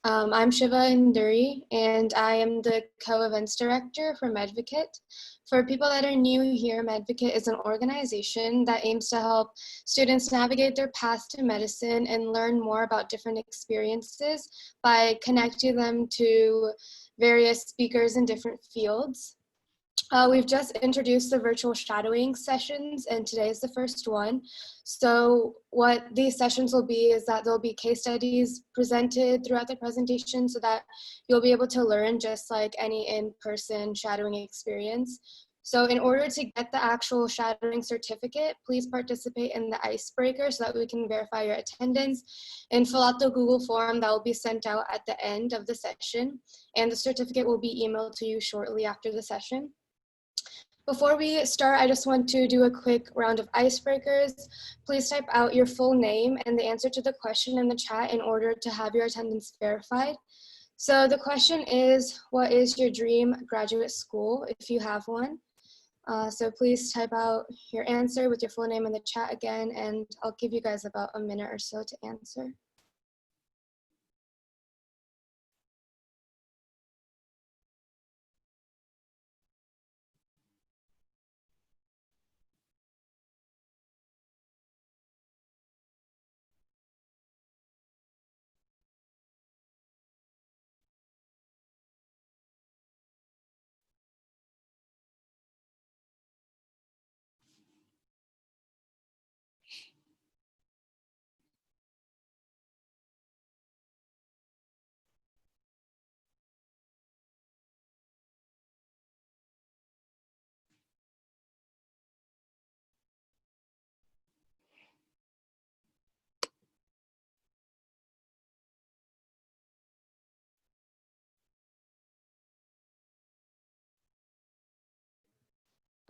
I'm Shiva Induri, and I am the co-events director for Medvocate. For people that are new here, Medvocate is an organization that aims to help students navigate their path to medicine and learn more about different experiences by connecting them to various speakers in different fields. We've just introduced the virtual shadowing sessions, and today is the first one. So what these sessions will be is that there'll be case studies presented throughout the presentation so that you'll be able to learn just like any in-person shadowing experience. So in order to get the actual shadowing certificate, please participate in the icebreaker so that we can verify your attendance and fill out the Google form that will be sent out at the end of the session. And the certificate will be emailed to you shortly after the session. Before we start, I just want to do a quick round of icebreakers. Please type out your full name and the answer to the question in the chat in order to have your attendance verified. So the question is, what is your dream graduate school, if you have one? So please type out your answer with your full name in the chat again, and I'll give you guys about a minute or so to answer.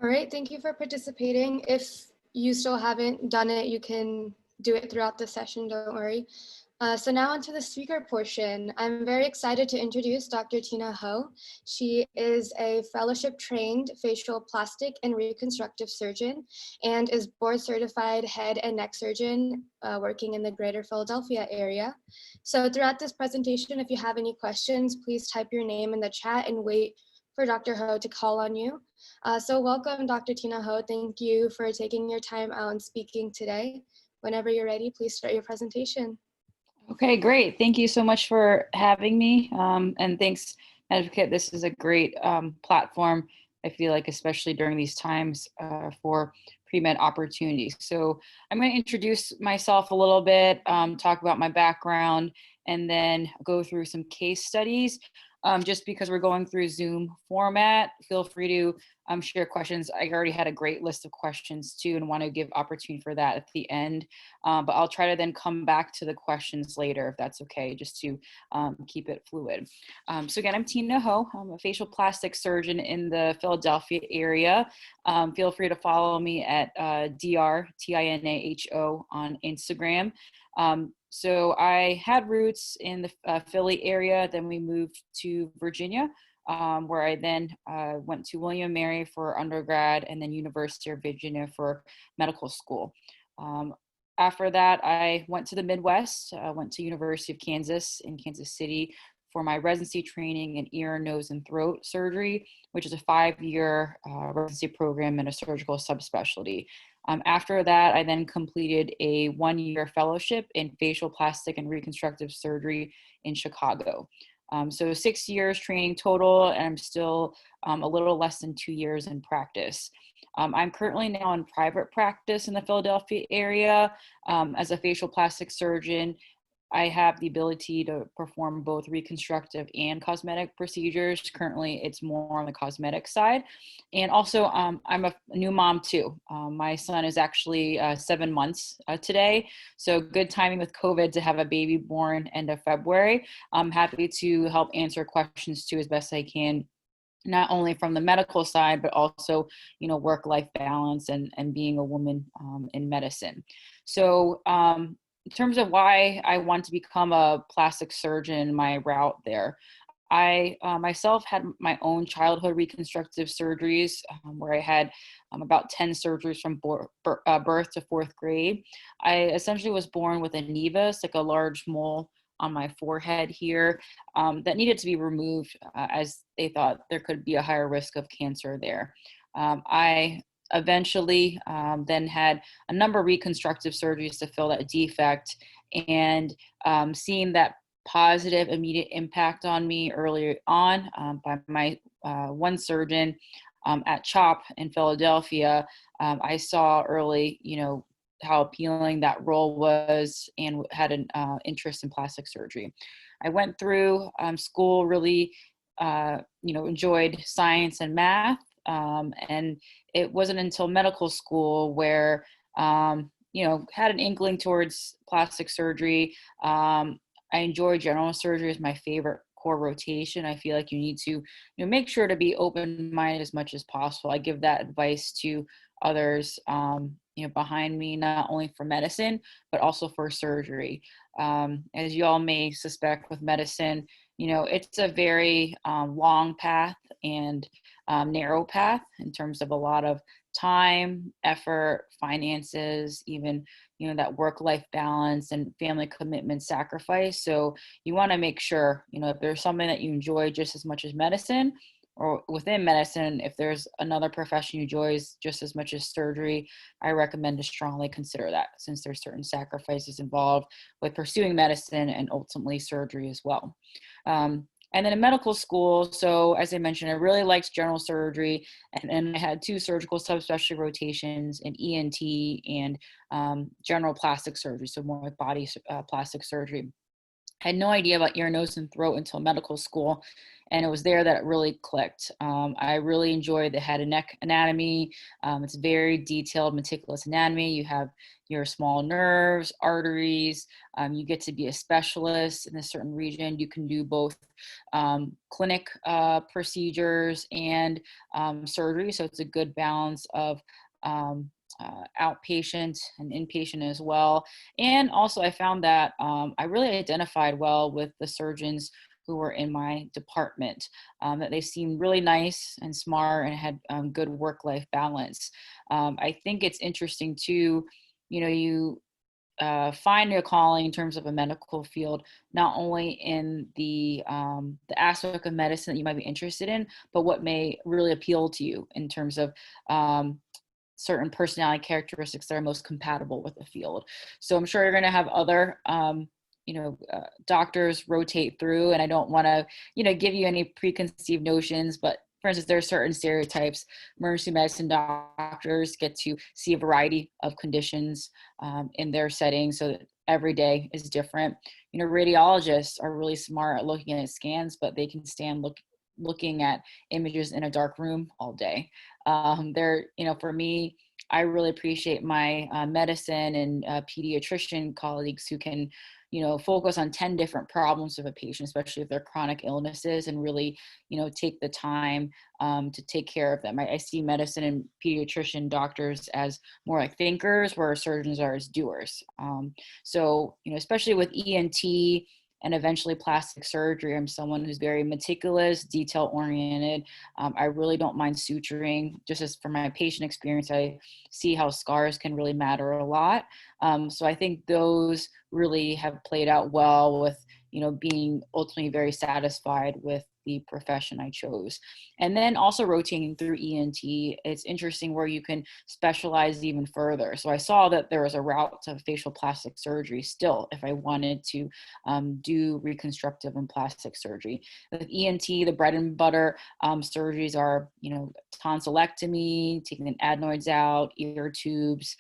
All right, thank you for participating. If you still haven't done it, you can do it throughout the session, don't worry. So now onto the speaker portion. I'm very excited to introduce Dr. Tina Ho. She is a fellowship-trained facial plastic and reconstructive surgeon and is board certified head and neck surgeon working in the greater Philadelphia area. So throughout this presentation, if you have any questions, please type your name in the chat and wait for Dr. Ho to call on you. So welcome, Dr. Tina Ho. Thank you for taking your time out and speaking today. Whenever you're ready, please start your presentation. Okay, great. Thank you so much for having me. And thanks, Medvocate. This is a great platform, I feel like, especially during these times for pre-med opportunities. So I'm going to introduce myself a little bit, talk about my background, and then go through some case studies. Just because we're going through Zoom format, feel free to share questions. I already had a great list of questions too and want to give opportunity for that at the end. But I'll try to then come back to the questions later if that's okay, just to keep it fluid. So again, I'm Tina Ho. I'm a facial plastic surgeon in the Philadelphia area. Feel free to follow me at DrTinaho on Instagram. So I had roots in the Philly area, then we moved to Virginia, where I then went to William & Mary for undergrad and then University of Virginia for medical school. After that, I went to the Midwest, went to University of Kansas in Kansas City for my residency training in ear, nose, and throat surgery, which is a 5-year residency program in a surgical subspecialty. After that, I then completed a 1-year fellowship in facial plastic and reconstructive surgery in Chicago. So 6 years training total, and I'm still a little less than 2 years in practice. I'm currently now in private practice in the Philadelphia area as a facial plastic surgeon. I have the ability to perform both reconstructive and cosmetic procedures. Currently, it's more on the cosmetic side. And also, I'm a new mom too. My son is actually 7 months today. So good timing with COVID to have a baby born end of February. I'm happy to help answer questions too as best I can, not only from the medical side, but also, work-life balance and being a woman in medicine. So, in terms of why I want to become a plastic surgeon, my route there, I myself had my own childhood reconstructive surgeries where I had about 10 surgeries from birth to 4th grade. I essentially was born with a nevus, like a large mole on my forehead here that needed to be removed as they thought there could be a higher risk of cancer there. I eventually then had a number of reconstructive surgeries to fill that defect, and seeing that positive immediate impact on me early on by my one surgeon at CHOP in Philadelphia. I saw early, how appealing that role was, and had an interest in plastic surgery. I went through school, really, enjoyed science and math. And it wasn't until medical school where, had an inkling towards plastic surgery. I enjoy general surgery as my favorite core rotation. I feel like you need to, make sure to be open-minded as much as possible. I give that advice to others, behind me, not only for medicine, but also for surgery. As you all may suspect with medicine, it's a very long path and narrow path in terms of a lot of time, effort, finances, even, that work-life balance and family commitment sacrifice. So you want to make sure, if there's something that you enjoy just as much as medicine, or within medicine, if there's another profession you enjoy just as much as surgery, I recommend to strongly consider that, since there's certain sacrifices involved with pursuing medicine and ultimately surgery as well. And then in medical school, so as I mentioned, I really liked general surgery, and I had 2 surgical subspecialty rotations in ENT and general plastic surgery, so more like body plastic surgery. I had no idea about ear, nose, and throat until medical school, and it was there that it really clicked. I really enjoyed the head and neck anatomy. It's very detailed, meticulous anatomy. You have your small nerves, arteries. You get to be a specialist in a certain region. You can do both clinic procedures and surgery, so it's a good balance of outpatient and inpatient as well. And also I found that I really identified well with the surgeons who were in my department, that they seemed really nice and smart and had good work-life balance. I think it's interesting too, you find your calling in terms of a medical field, not only in the aspect of medicine that you might be interested in, but what may really appeal to you in terms of certain personality characteristics that are most compatible with the field. So I'm sure you're going to have other, doctors rotate through, and I don't want to, give you any preconceived notions, but for instance, there are certain stereotypes. Emergency medicine doctors get to see a variety of conditions in their setting, so that every day is different. Radiologists are really smart at looking at scans, but they can stand looking at images in a dark room all day. For me, I really appreciate my medicine and pediatrician colleagues who can, focus on 10 different problems of a patient, especially if they're chronic illnesses, and really, take the time to take care of them. I see medicine and pediatrician doctors as more like thinkers, where surgeons are as doers. So, especially with ENT and eventually plastic surgery, I'm someone who's very meticulous, detail oriented. I really don't mind suturing. Just as from my patient experience, I see how scars can really matter a lot. So I think those really have played out well with, being ultimately very satisfied with the profession I chose. And then also rotating through ENT, it's interesting where you can specialize even further. So I saw that there was a route to facial plastic surgery still, if I wanted to do reconstructive and plastic surgery. With ENT, the bread and butter surgeries are, tonsillectomy, taking the adenoids out, ear tubes,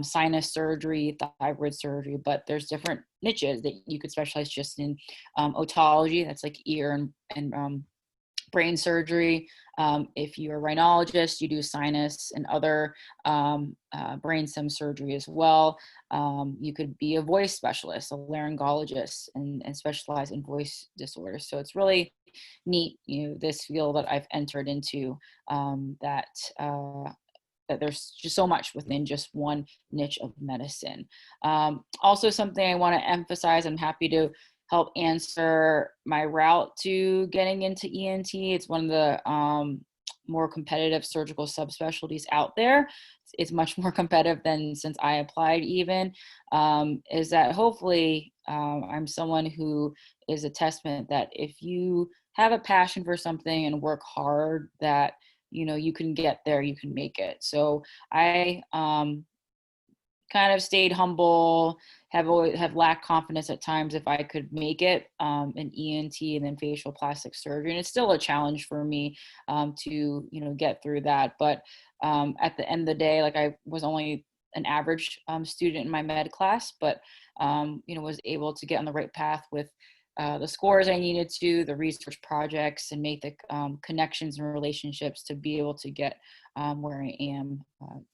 sinus surgery, thyroid surgery, but there's different niches that you could specialize just in. Otology, that's like ear and brain surgery. If you're a rhinologist, you do sinus and other brain stem surgery as well. You could be a voice specialist, a laryngologist, and specialize in voice disorders. So it's really neat, this field that I've entered into, that there's just so much within just one niche of medicine. Also, something I want to emphasize, I'm happy to help answer my route to getting into ENT. It's one of the more competitive surgical subspecialties out there. It's much more competitive than since I applied even, is that hopefully I'm someone who is a testament that if you have a passion for something and work hard, that, you know, you can get there, you can make it. So I kind of stayed humble, have lacked confidence at times if I could make it in ENT and then facial plastic surgery. And it's still a challenge for me to, you know, get through that. But at the end of the day, like, I was only an average student in my med class, but, you know, was able to get on the right path with the scores I needed to, the research projects, and make the connections and relationships to be able to get where I am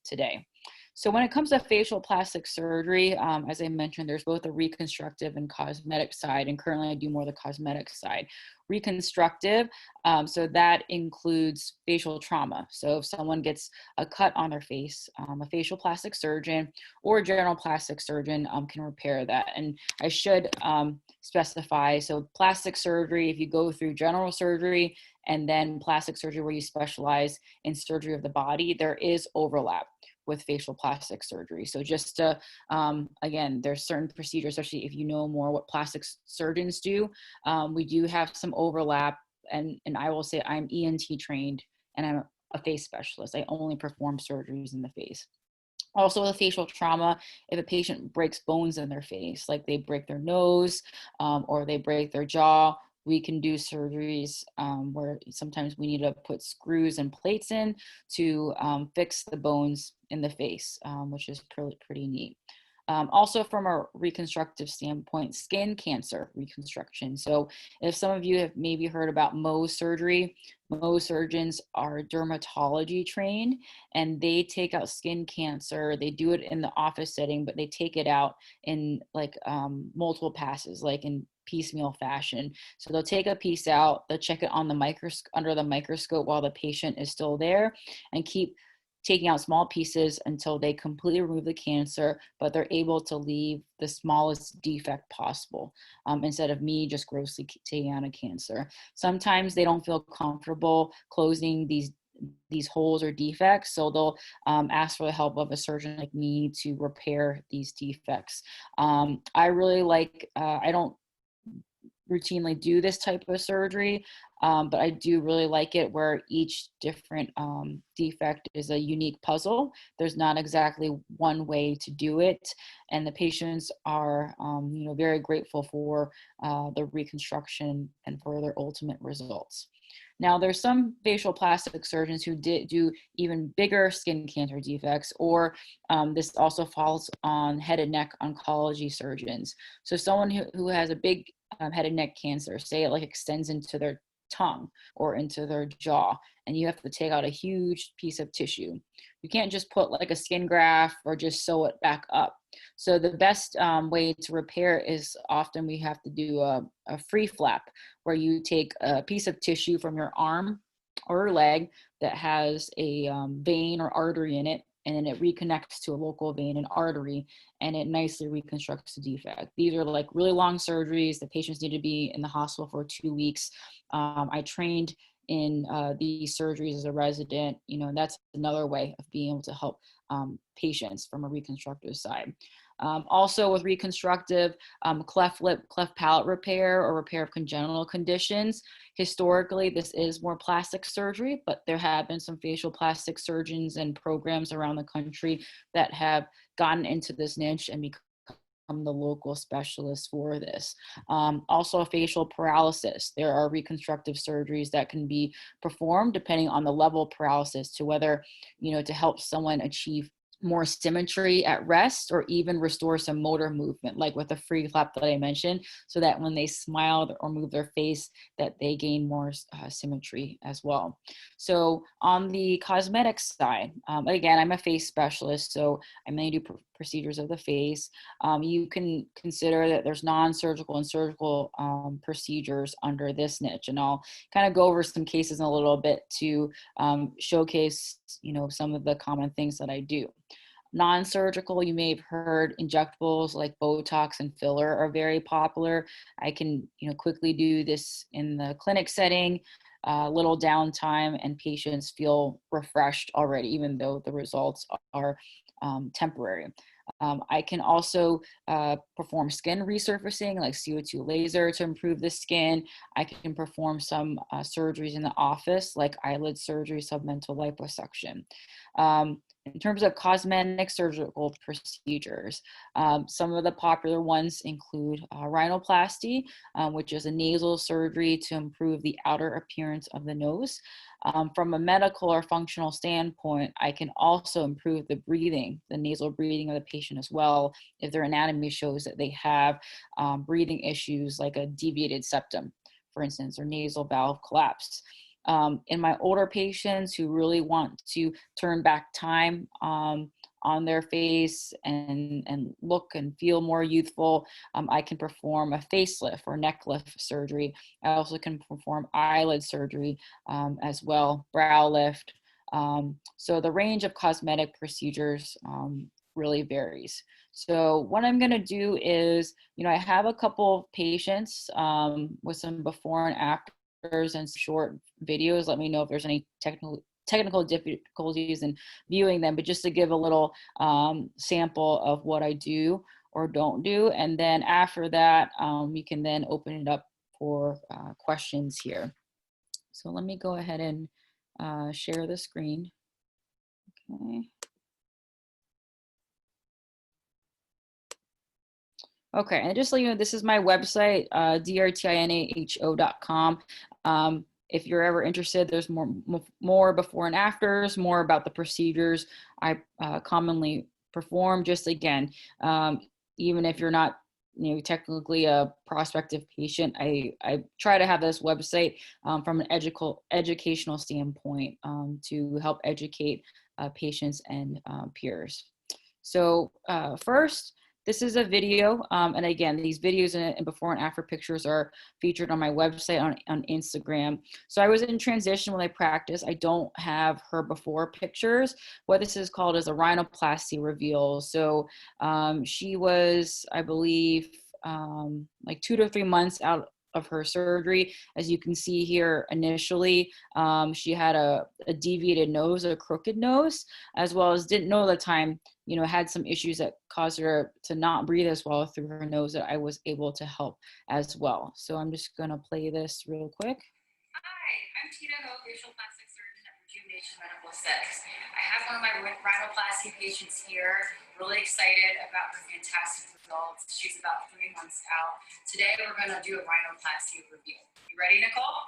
today. So when it comes to facial plastic surgery, as I mentioned, there's both a reconstructive and cosmetic side, and currently I do more the cosmetic side. Reconstructive, so that includes facial trauma. So if someone gets a cut on their face, a facial plastic surgeon or a general plastic surgeon can repair that. And I should specify, so plastic surgery, if you go through general surgery and then plastic surgery where you specialize in surgery of the body, there is overlap with facial plastic surgery. So just to, again, there's certain procedures, especially if you know more what plastic surgeons do, we do have some overlap. And I will say I'm ENT trained and I'm a face specialist. I only perform surgeries in the face. Also with facial trauma, if a patient breaks bones in their face, like they break their nose or they break their jaw, we can do surgeries where sometimes we need to put screws and plates in to fix the bones in the face, which is pretty neat. Also from a reconstructive standpoint, skin cancer reconstruction. So if some of you have maybe heard about Mohs surgery, Mohs surgeons are dermatology trained and they take out skin cancer. They do it in the office setting, but they take it out in like multiple passes, like in piecemeal fashion. So they'll take a piece out, they'll check it on the under the microscope while the patient is still there, and keep taking out small pieces until they completely remove the cancer, but they're able to leave the smallest defect possible instead of me just grossly taking out a cancer. Sometimes they don't feel comfortable closing these holes or defects, so they'll ask for the help of a surgeon like me to repair these defects. I really like, I don't routinely do this type of surgery, but I do really like it where each different defect is a unique puzzle. There's not exactly one way to do it, and the patients are you know, very grateful for the reconstruction and for their ultimate results. Now, there's some facial plastic surgeons who do even bigger skin cancer defects, or this also falls on head and neck oncology surgeons. So someone who has a big head and neck cancer, say it like extends into their tongue or into their jaw, and you have to take out a huge piece of tissue. You can't just put like a skin graft or just sew it back up. So the best way to repair is often we have to do a free flap, where you take a piece of tissue from your arm or leg that has a vein or artery in it, and then it reconnects to a local vein and artery, and it nicely reconstructs the defect. These are like really long surgeries. The patients need to be in the hospital for 2 weeks. I trained in these surgeries as a resident, you know, and that's another way of being able to help patients from a reconstructive side. Also with reconstructive, cleft lip, cleft palate repair or repair of congenital conditions. Historically, this is more plastic surgery, but there have been some facial plastic surgeons and programs around the country that have gotten into this niche and become the local specialist for this. Also facial paralysis. There are reconstructive surgeries that can be performed depending on the level of paralysis, to whether, you know, to help someone achieve more symmetry at rest, or even restore some motor movement, like with the free flap that I mentioned, so that when they smile or move their face, that they gain more symmetry as well. So on the cosmetic side, again, I'm a face specialist, so I mainly do procedures of the face. You can consider that there's non-surgical and surgical procedures under this niche, and I'll kind of go over some cases in a little bit to showcase, you know, some of the common things that I do. Non-surgical, you may have heard injectables like Botox and filler are very popular. I can, you know, quickly do this in the clinic setting. little downtime, and patients feel refreshed already, even though the results are temporary. I can also perform skin resurfacing like CO2 laser to improve the skin. I can perform some surgeries in the office like eyelid surgery, submental liposuction. In terms of cosmetic surgical procedures, some of the popular ones include rhinoplasty, which is a nasal surgery to improve the outer appearance of the nose. From a medical or functional standpoint, I can also improve the breathing, the nasal breathing of the patient as well, if their anatomy shows that they have breathing issues like a deviated septum, for instance, or nasal valve collapse. In my older patients who really want to turn back time on their face and look and feel more youthful, I can perform a facelift or neck lift surgery. I also can perform eyelid surgery as well, brow lift. So the range of cosmetic procedures really varies. So what I'm going to do is, I have a couple of patients with some before and after and short videos. Let me know if there's any technical difficulties in viewing them, but just to give a little sample of what I do or don't do. And then after that, we can then open it up for questions here. So let me go ahead and share the screen. Okay. Okay, and just so you know, this is my website, drtinaho.com. If you're ever interested, there's more before and afters, more about the procedures I commonly perform. Just again, even if you're not, technically a prospective patient, I try to have this website from an educational standpoint to help educate patients and peers. So first, this is a video, and again, these videos and before and after pictures are featured on my website on Instagram. So I was in transition when I practiced. I don't have her before pictures. What this is called is a rhinoplasty reveal. So she was, I believe, like 2 to 3 months out of her surgery. As you can see here, initially, she had a deviated nose, a crooked nose, as well as didn't know at the time, had some issues that caused her to not breathe as well through her nose that I was able to help as well. So I'm just gonna play this real quick. Hi, I'm Tina Ho, facial plastic surgeon at Rejuvenation Medical Aesthetics. I have one of my rhinoplasty patients here, really excited about her fantastic results. She's about 3 months out. Today we're gonna do a rhinoplasty review. You ready, Nicole?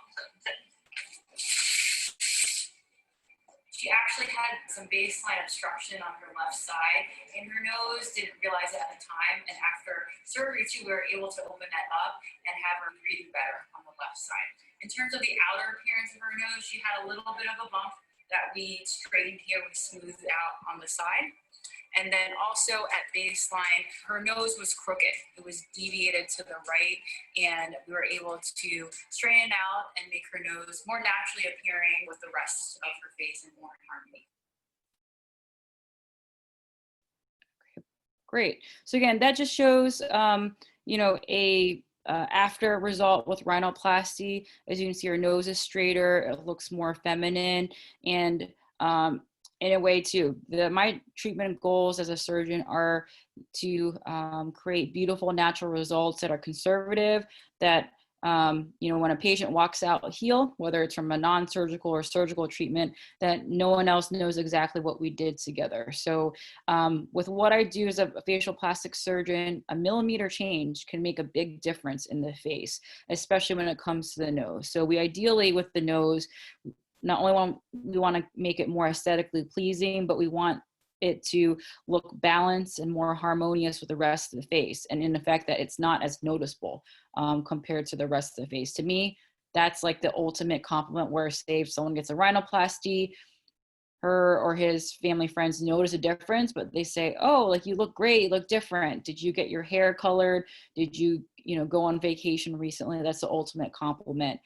She actually had some baseline obstruction on her left side in her nose, didn't realize it at the time, and after surgery too, we were able to open that up and have her breathing better on the left side. In terms of the outer appearance of her nose, she had a little bit of a bump that we straightened here, we smoothed out on the side. And then also at baseline, her nose was crooked. It was deviated to the right, and we were able to straighten out and make her nose more naturally appearing with the rest of her face and more in harmony. Great. So again, that just shows, after result with rhinoplasty. As you can see, her nose is straighter. It looks more feminine, and in a way too, my treatment goals as a surgeon are to create beautiful natural results that are conservative, that when a patient walks out healed, whether it's from a non-surgical or surgical treatment, that no one else knows exactly what we did together. So with what I do as a facial plastic surgeon, a millimeter change can make a big difference in the face, especially when it comes to the nose. So we ideally, with the nose, not only want to make it more aesthetically pleasing, but we want it to look balanced and more harmonious with the rest of the face. And in the fact that it's not as noticeable compared to the rest of the face. To me, that's like the ultimate compliment, where say if someone gets a rhinoplasty, her or his family friends notice a difference, but they say, oh, like you look great, you look different. Did you get your hair colored? Did you, go on vacation recently? That's the ultimate compliment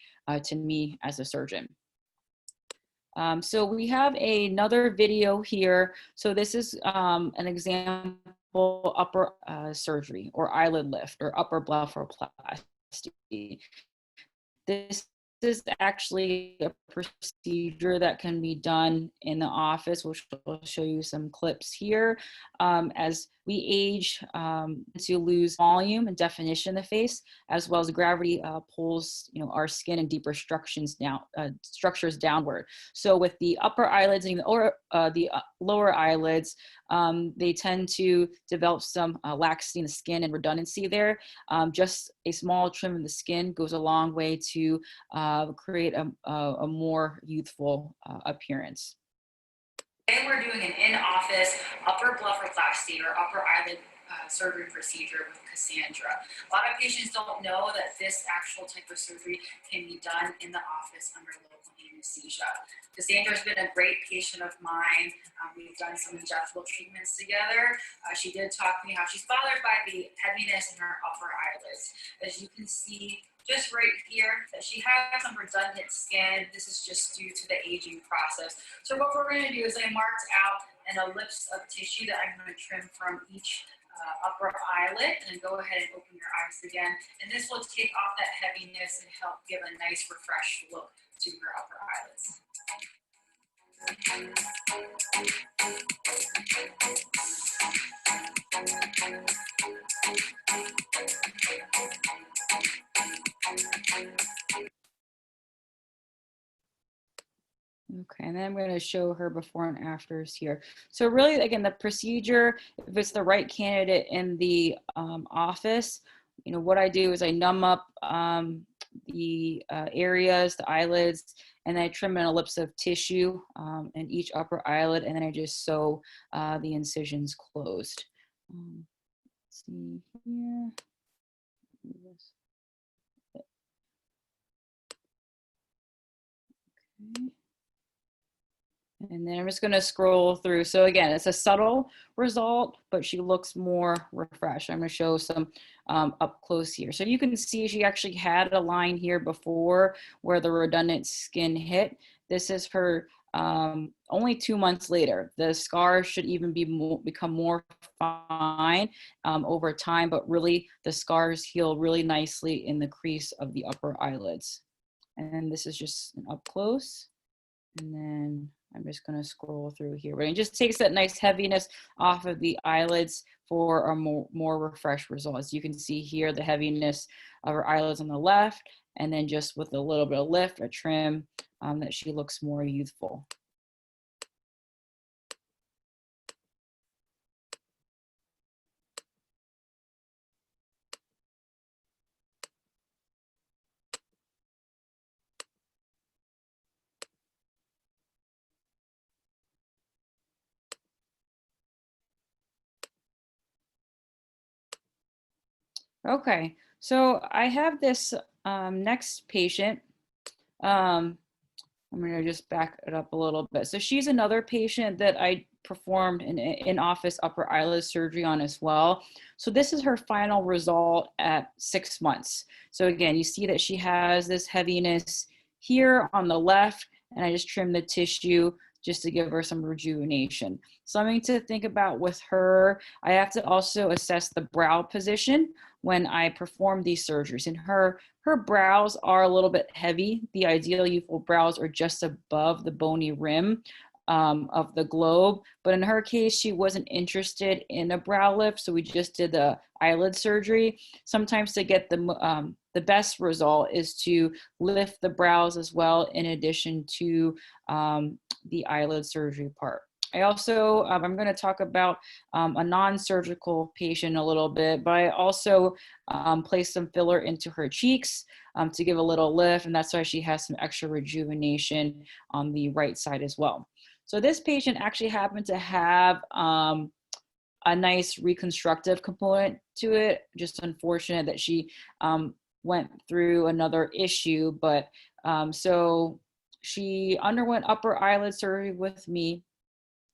to me as a surgeon. So we have another video here. So this is an example upper surgery or eyelid lift or upper blepharoplasty. This is actually a procedure that can be done in the office, which I'll show you some clips here. As we age, to lose volume and definition in the face, as well as gravity pulls, our skin and deeper structures downward. So with the upper eyelids and the lower eyelids, they tend to develop some laxity in the skin and redundancy there. Just a small trim of the skin goes a long way to create a more youthful appearance. Today we're doing an in-office upper blepharoplasty or upper eyelid surgery procedure with Cassandra. A lot of patients don't know that this actual type of surgery can be done in the office under local anesthesia. Cassandra's been a great patient of mine. We've done some injectable treatments together. She did talk to me how she's bothered by the heaviness in her upper eyelids. As you can see, just right here, that she has some redundant skin. This is just due to the aging process. So what we're going to do is I marked out an ellipse of tissue that I'm going to trim from each upper eyelid, and then go ahead and open your eyes again. And this will take off that heaviness and help give a nice refreshed look to your upper eyelids. Okay, and then I'm going to show her before and afters here. So really, again, the procedure, if it's the right candidate in the office, what I do is I numb up the areas, the eyelids, and I trim an ellipse of tissue in each upper eyelid, and then I just sew the incisions closed. Let's see here. Okay. And then I'm just going to scroll through. So again, it's a subtle result, but she looks more refreshed. I'm going to show some up close here. So you can see she actually had a line here before where the redundant skin hit. This is her only 2 months later. The scar should even become more fine over time, but really the scars heal really nicely in the crease of the upper eyelids. And this is just an up close. And then I'm just going to scroll through here. But it just takes that nice heaviness off of the eyelids for a more refreshed result. As you can see here, the heaviness of her eyelids on the left, and then just with a little bit of lift, a trim, that she looks more youthful. Okay, so I have this next patient. I'm going to just back it up a little bit. So she's another patient that I performed an in-office upper eyelid surgery on as well. So this is her final result at 6 months. So again, you see that she has this heaviness here on the left, and I just trimmed the tissue just to give her some rejuvenation. Something to think about with her, I have to also assess the brow position when I perform these surgeries. And her brows are a little bit heavy. The ideal youthful brows are just above the bony rim of the globe. But in her case, she wasn't interested in a brow lift, so we just did the eyelid surgery. Sometimes to get the best result is to lift the brows as well, in addition to the eyelid surgery part. I also, I'm going to talk about a non-surgical patient a little bit, but I also placed some filler into her cheeks to give a little lift, and that's why she has some extra rejuvenation on the right side as well. So this patient actually happened to have a nice reconstructive component to it. Just unfortunate that she went through another issue, but so she underwent upper eyelid surgery with me.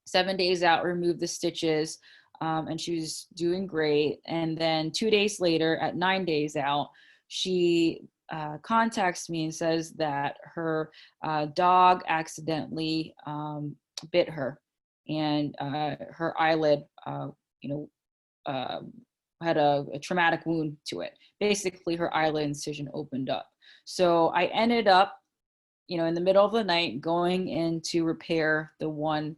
7 days out, removed the stitches, and she was doing great. And then 2 days later, at 9 days out, she contacts me and says that her dog accidentally bit her, and her eyelid, had a traumatic wound to it. Basically, her eyelid incision opened up. So I ended up in the middle of the night, going in to repair the one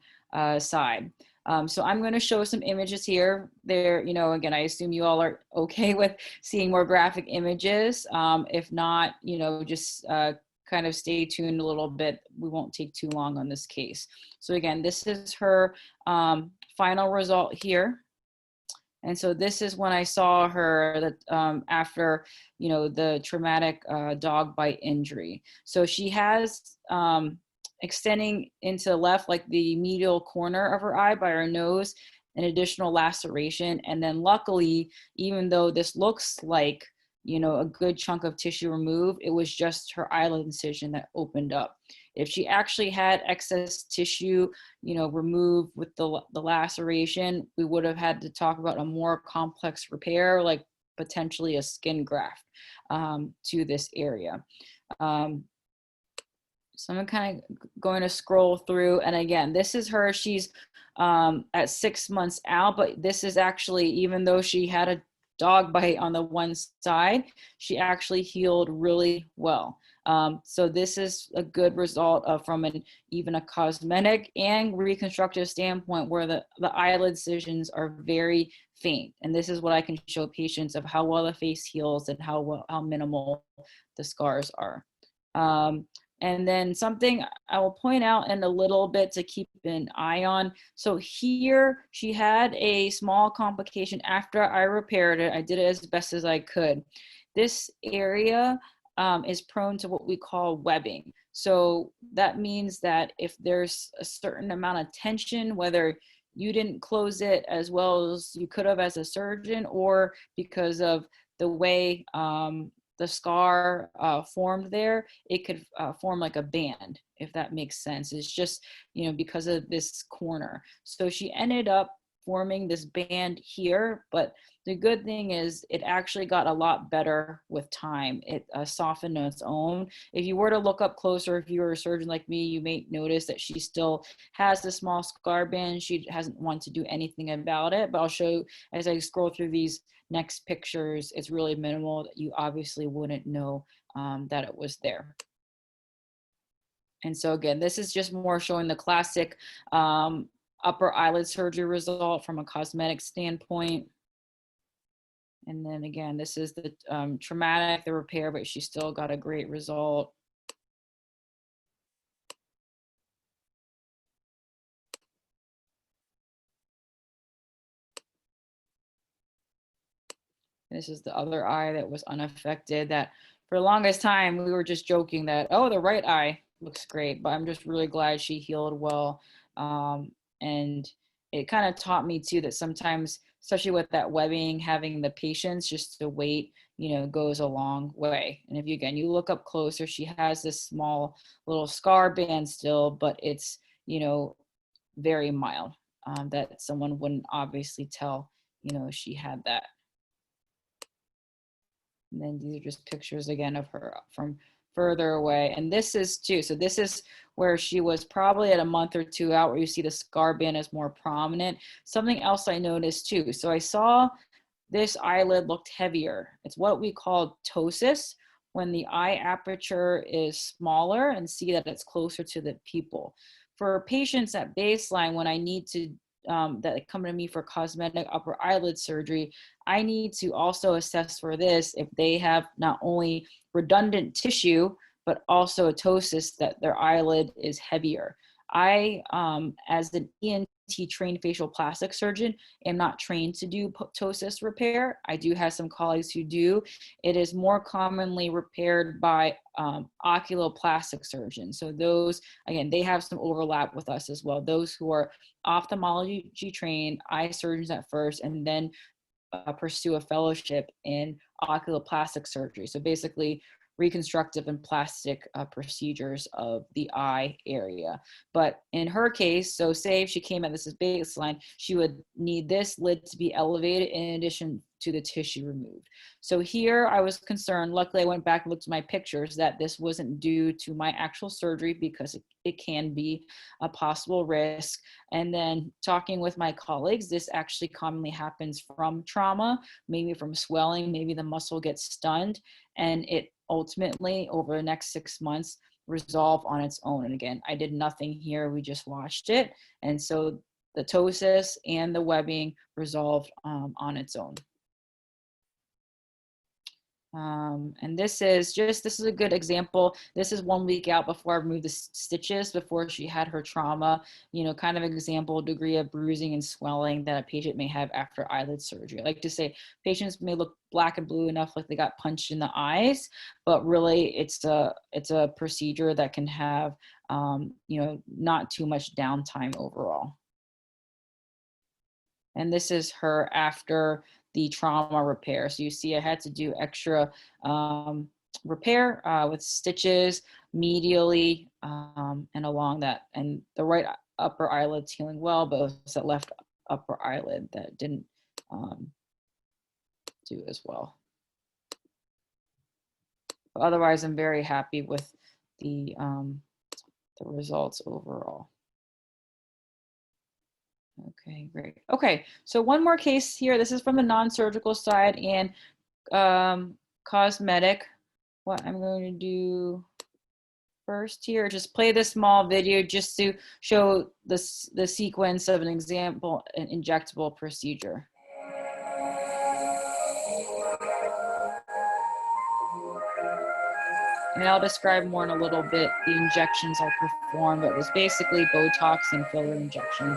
side. So I'm going to show some images here. There, again, I assume you all are okay with seeing more graphic images. If not, just kind of stay tuned a little bit. We won't take too long on this case. So again, this is her final result here. And so this is when I saw her after, the traumatic dog bite injury. So she has extending into the left, like the medial corner of her eye by her nose, an additional laceration. And then luckily, even though this looks like, a good chunk of tissue removed, it was just her eyelid incision that opened up. If she actually had excess tissue, removed with the laceration, we would have had to talk about a more complex repair, like potentially a skin graft to this area. So I'm kind of going to scroll through. And again, this is her. She's at 6 months out, but this is actually, even though she had a dog bite on the one side, she actually healed really well. So this is a good result from even a cosmetic and reconstructive standpoint, where the eyelid incisions are very faint. And this is what I can show patients of how well the face heals and how minimal the scars are. And then something I will point out in a little bit to keep an eye on. So here she had a small complication after I repaired it. I did it as best as I could. This area is prone to what we call webbing. So that means that if there's a certain amount of tension, whether you didn't close it as well as you could have as a surgeon, or because of the way the scar formed there, it could form like a band, if that makes sense. It's just, because of this corner. So she ended up forming this band here, but the good thing is it actually got a lot better with time. It softened on its own. If you were to look up closer, if you were a surgeon like me, you may notice that she still has the small scar band. She hasn't wanted to do anything about it, but I'll show you as I scroll through these next pictures, it's really minimal. You obviously wouldn't know that it was there. And so again, this is just more showing the classic upper eyelid surgery result from a cosmetic standpoint. And then again, this is the traumatic, the repair, but she still got a great result. This is the other eye that was unaffected, that for the longest time, we were just joking that, oh, the right eye looks great, but I'm just really glad she healed well. And it kind of taught me too that sometimes, especially with that webbing, having the patience just to wait, goes a long way. And if you look up closer, she has this small little scar band still, but it's, very mild, that someone wouldn't obviously tell, she had that. And then these are just pictures again of her from further away. And this is too, so this is where she was probably at a month or two out, where you see the scar band is more prominent. Something else I noticed too. So I saw this eyelid looked heavier. It's what we call ptosis, when the eye aperture is smaller and see that it's closer to the pupil. For patients at baseline, when I need to that come to me for cosmetic upper eyelid surgery, I need to also assess for this if they have not only redundant tissue, but also a ptosis, that their eyelid is heavier. I, as an ENT trained facial plastic surgeon, am not trained to do ptosis repair. I do have some colleagues who do. It is more commonly repaired by oculoplastic surgeons. So those, again, they have some overlap with us as well. Those who are ophthalmology trained, eye surgeons at first, and then pursue a fellowship in oculoplastic surgery. So basically reconstructive and plastic procedures of the eye area. But in her case, so say if she came at this as baseline, she would need this lid to be elevated in addition to the tissue removed. So here I was concerned, luckily I went back and looked at my pictures, that this wasn't due to my actual surgery, because it can be a possible risk. And then talking with my colleagues, this actually commonly happens from trauma, maybe from swelling, maybe the muscle gets stunned, and it ultimately over the next 6 months resolve on its own. And again, I did nothing here, we just watched it. And so the ptosis and the webbing resolved on its own. And this is a good example. This is 1 week out before I removed the stitches, before she had her trauma, kind of example degree of bruising and swelling that a patient may have after eyelid surgery. I like to say patients may look black and blue enough like they got punched in the eyes, but really it's a procedure that can have, not too much downtime overall. And this is her after the trauma repair. So you see I had to do extra repair with stitches medially and along that. And the right upper eyelid's healing well, but it was that left upper eyelid that didn't do as well. But otherwise, I'm very happy with the results overall. Okay, great. Okay, so one more case here. This is from the non-surgical side and cosmetic. What I'm going to do first here, just play this small video just to show the sequence of an example, an injectable procedure. And I'll describe more in a little bit the injections I performed, but it was basically Botox and filler injection.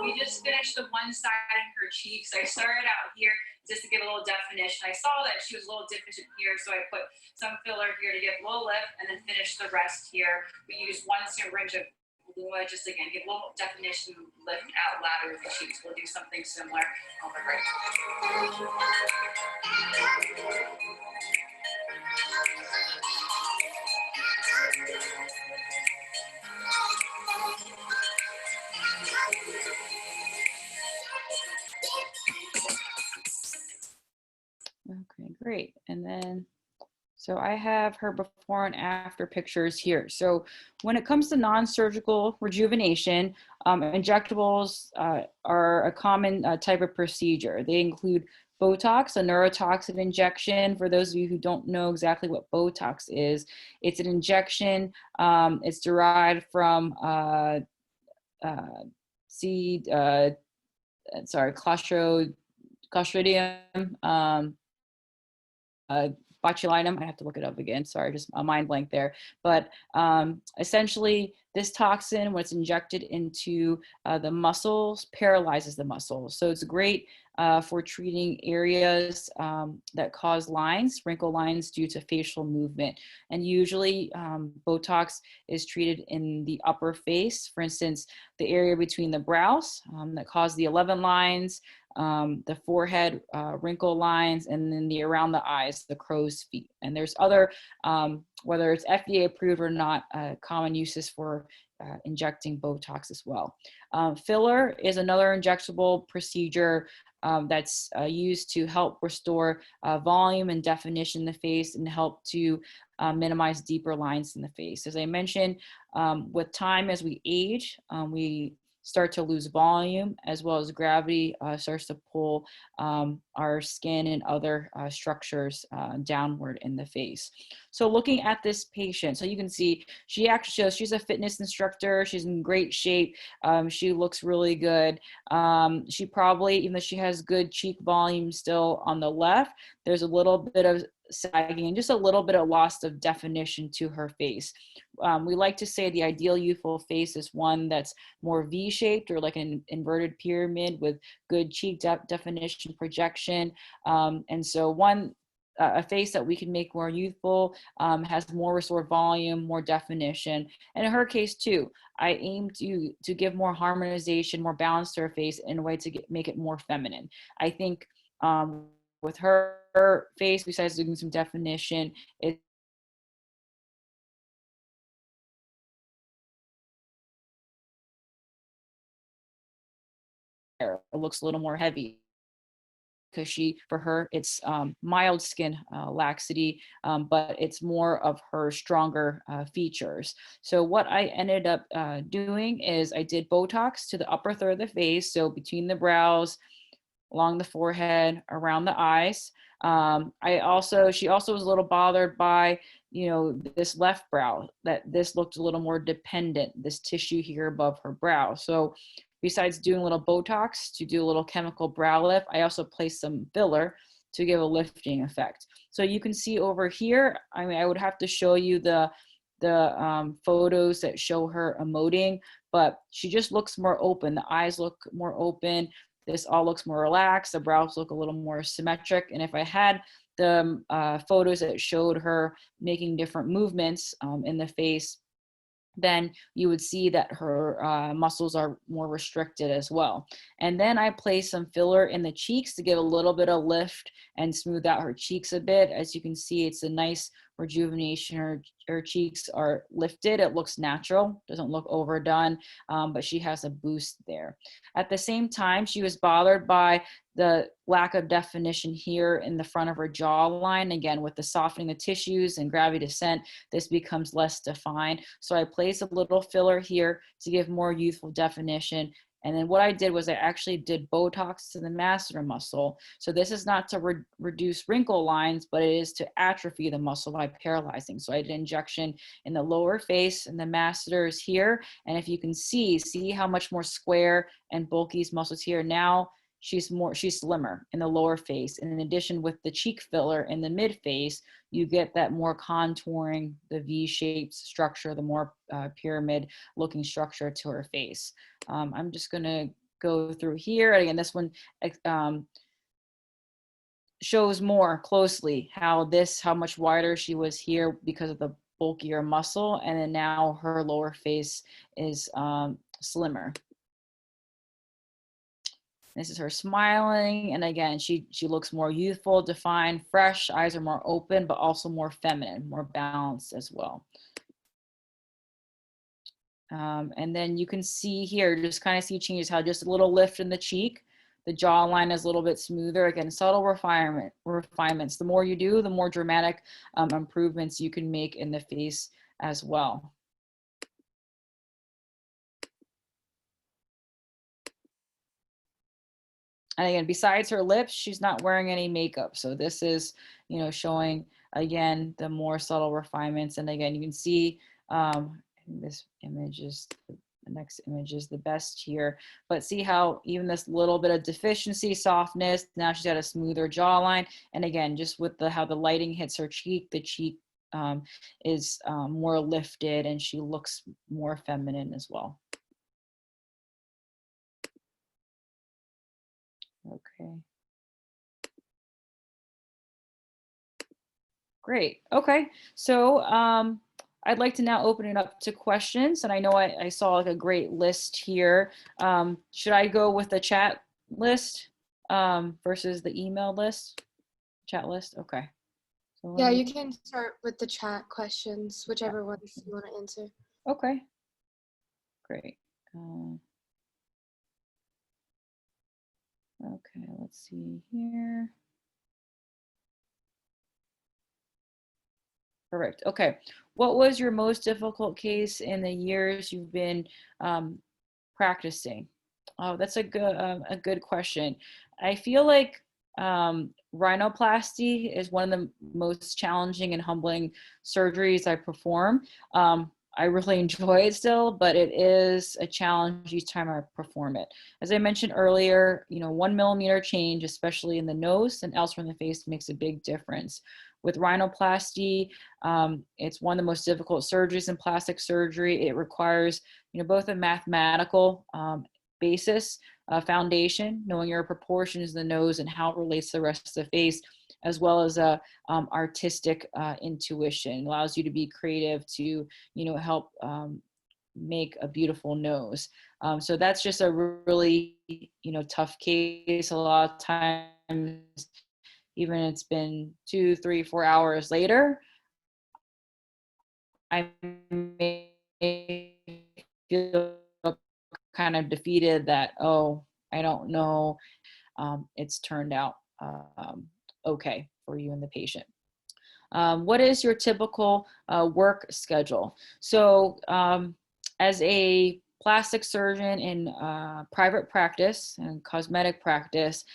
We just finished the one side of her cheeks. I started out here just to give a little definition. I saw that she was a little deficient here, so I put some filler here to give a little lift and then finish the rest here. We used 1 syringe of Luma, just again, give a little definition, lift out louder with the cheeks. We'll do something similar on the right. Okay, great. And then, so I have her before and after pictures here. So when it comes to non-surgical rejuvenation, injectables are a common type of procedure. They include Botox, a neurotoxin injection. For those of you who don't know exactly what Botox is, it's an injection. It's derived from Clostridium botulinum. I have to look it up again. Sorry, just a mind blank there. But essentially, this toxin, when it's injected into the muscles, paralyzes the muscles. So it's great for treating areas that cause lines, wrinkle lines due to facial movement. And usually Botox is treated in the upper face. For instance, the area between the brows that cause the 11 lines, the forehead wrinkle lines, and then the around the eyes, the crow's feet. And there's other, whether it's FDA approved or not, common uses for injecting Botox as well. Filler is another injectable procedure that's used to help restore volume and definition in the face and help to minimize deeper lines in the face. As I mentioned, with time as we age, we start to lose volume, as well as gravity starts to pull our skin and other structures downward in the face. So looking at this patient, so you can see she's a fitness instructor. She's in great shape. She looks really good. She probably, even though she has good cheek volume still on the left, there's a little bit of sagging and just a little bit of loss of definition to her face. We like to say the ideal youthful face is one that's more V-shaped or like an inverted pyramid with good cheek definition projection. And so a face that we can make more youthful, has more restored volume, more definition. And in her case too, I aim to give more harmonization, more balance to her face in a way to make it more feminine. I think with her face, besides doing some definition, it looks a little more heavy. because for her, it's mild skin laxity, but it's more of her stronger features. So what I ended up doing is I did Botox to the upper third of the face, so between the brows, along the forehead, around the eyes. She also was a little bothered by, this left brow, that this looked a little more dependent, this tissue here above her brow. So besides doing a little Botox to do a little chemical brow lift, I also placed some filler to give a lifting effect. So you can see over here, I would have to show you the photos that show her emoting, but she just looks more open. The eyes look more open. This all looks more relaxed. The brows look a little more symmetric. And if I had the photos that showed her making different movements in the face, then you would see that her muscles are more restricted as well. And then I place some filler in the cheeks to give a little bit of lift and smooth out her cheeks a bit. As you can see, it's a nice rejuvenation. Her cheeks are lifted. It looks natural, doesn't look overdone, but she has a boost there. At the same time, she was bothered by the lack of definition here in the front of her jawline. Again, with the softening of tissues and gravity descent, this becomes less defined. So I placed a little filler here to give more youthful definition. And then what I did was I actually did Botox to the masseter muscle. So this is not to reduce wrinkle lines, but it is to atrophy the muscle by paralyzing. So I did injection in the lower face and the masseter is here. And if you can see how much more square and bulky these muscles here. Now she's slimmer in the lower face. And in addition, with the cheek filler in the mid face, you get that more contouring, the V-shaped structure, the more pyramid looking structure to her face. I'm just gonna go through here. Again, this one shows more closely how much wider she was here because of the bulkier muscle. And then now her lower face is slimmer. This is her smiling. And again, she looks more youthful, defined, fresh. Eyes are more open, but also more feminine, more balanced as well. And then you can see here, just kind of see changes, how just a little lift in the cheek. The jawline is a little bit smoother. Again, subtle refinements. The more you do, the more dramatic improvements you can make in the face as well. And again, besides her lips, she's not wearing any makeup. So this is, showing, again, the more subtle refinements. And again, you can see this image is, the next image is the best here. But see how even this little bit of deficiency, softness, now she's got a smoother jawline. And again, just with how the lighting hits her cheek, the cheek is more lifted and she looks more feminine as well. Okay. Great. Okay. So I'd like to now open it up to questions. And I know I saw like a great list here. Should I go with the chat list versus the email list? Chat list? Okay. So yeah, you can start with the chat questions, whichever ones you want to answer. Okay. Great. Okay, let's see here. Perfect. Okay. What was your most difficult case in the years you've been practicing? Oh, that's a good question. I feel like rhinoplasty is one of the most challenging and humbling surgeries I perform. I really enjoy it still, but it is a challenge each time I perform it. As I mentioned earlier, 1 millimeter change, especially in the nose and elsewhere in the face, makes a big difference. With rhinoplasty, it's one of the most difficult surgeries in plastic surgery. It requires, both a mathematical basis, foundation, knowing your proportions of the nose and how it relates to the rest of the face, as well as a artistic intuition. It allows you to be creative to, help make a beautiful nose. So that's just a really, tough case. A lot of times, even it's been 2, 3, 4 hours later, I may feel kind of defeated that, oh, I don't know, it's turned out. okay for you and the patient. What is your typical work schedule? So as a plastic surgeon in private practice and cosmetic practice,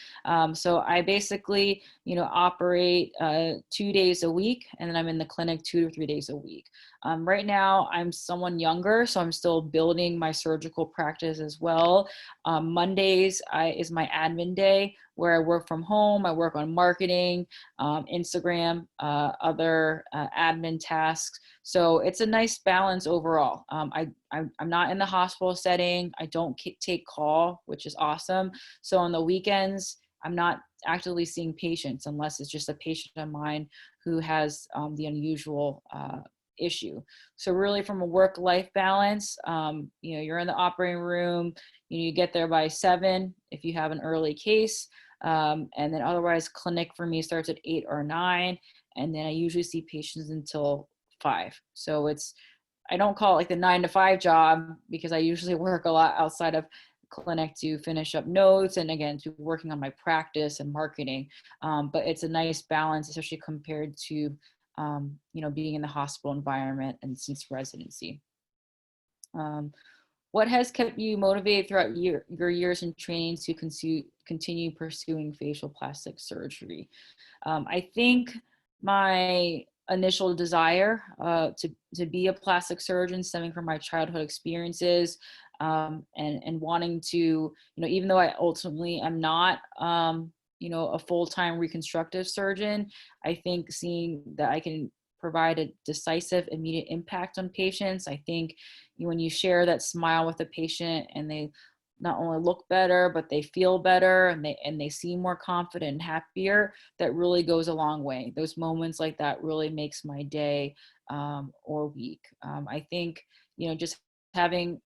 so I basically, operate 2 days a week, and then I'm in the clinic 2 to 3 days a week. Right now, I'm someone younger, so I'm still building my surgical practice as well. Mondays is my admin day, where I work from home. I work on marketing, Instagram, other admin tasks. So it's a nice balance overall. I'm not in the hospital setting. I don't take call, which is awesome. So on the weekends, I'm not actively seeing patients unless it's just a patient of mine who has the unusual issue. So really from a work-life balance, you're in the operating room, you get there by 7 if you have an early case. And then otherwise clinic for me starts at 8 or 9. And then I usually see patients until 5. So I don't call it like the 9 to 5 job, because I usually work a lot outside of clinic to finish up notes and again to working on my practice and marketing. But it's a nice balance, especially compared to being in the hospital environment and since residency. What has kept you motivated throughout your years in training to continue pursuing facial plastic surgery? I think my initial desire to be a plastic surgeon stemming from my childhood experiences, and wanting to, even though I ultimately am not, a full-time reconstructive surgeon, I think seeing that I can provide a decisive, immediate impact on patients. I think when you share that smile with a patient and they not only look better, but they feel better and they seem more confident and happier, that really goes a long way. Those moments like that really makes my day or week. I think, just having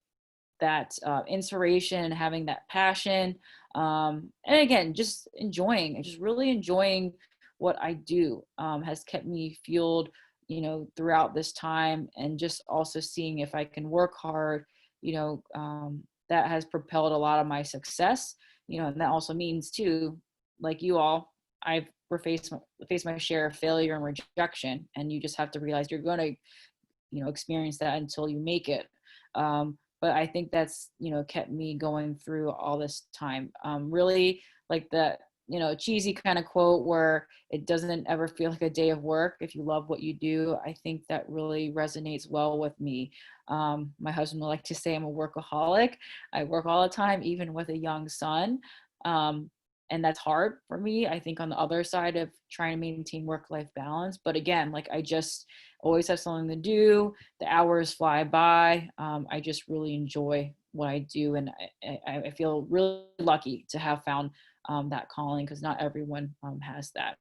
that inspiration and having that passion, and again, just really enjoying what I do has kept me fueled, throughout this time, and just also seeing if I can work hard, that has propelled a lot of my success, and that also means too, like you all, I've faced my share of failure and rejection, and you just have to realize you're going to, experience that until you make it. But I think that's, kept me going through all this time. Really like that, cheesy kind of quote where it doesn't ever feel like a day of work if you love what you do. I think that really resonates well with me. My husband would like to say I'm a workaholic. I work all the time, even with a young son. And that's hard for me, I think, on the other side of trying to maintain work-life balance. But again, like I just always have something to do. The hours fly by. I just really enjoy what I do. And I feel really lucky to have found that calling, because not everyone has that.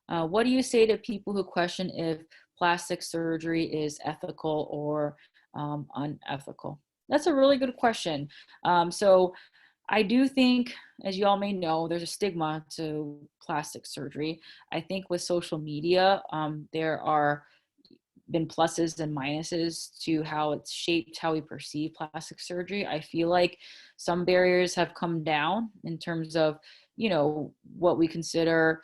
What do you say to people who question if plastic surgery is ethical or unethical? That's a really good question. So I do think, as you all may know, there's a stigma to plastic surgery. I think with social media, there are been pluses and minuses to how it's shaped how we perceive plastic surgery. I feel like some barriers have come down in terms of, what we consider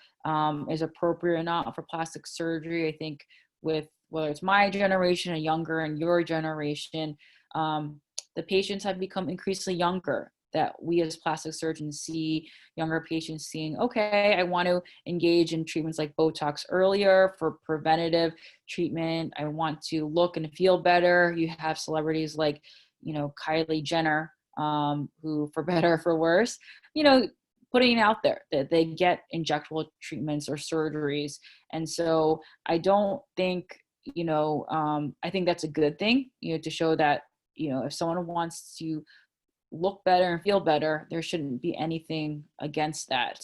is appropriate or not for plastic surgery. I think with whether it's my generation, a younger, and your generation, the patients have become increasingly younger, that we as plastic surgeons see younger patients seeing, okay, I want to engage in treatments like Botox earlier for preventative treatment. I want to look and feel better. You have celebrities like, Kylie Jenner, who, for better or for worse, putting out there that they get injectable treatments or surgeries. And so I don't think, I think that's a good thing, to show that, if someone wants to look better and feel better, there shouldn't be anything against that.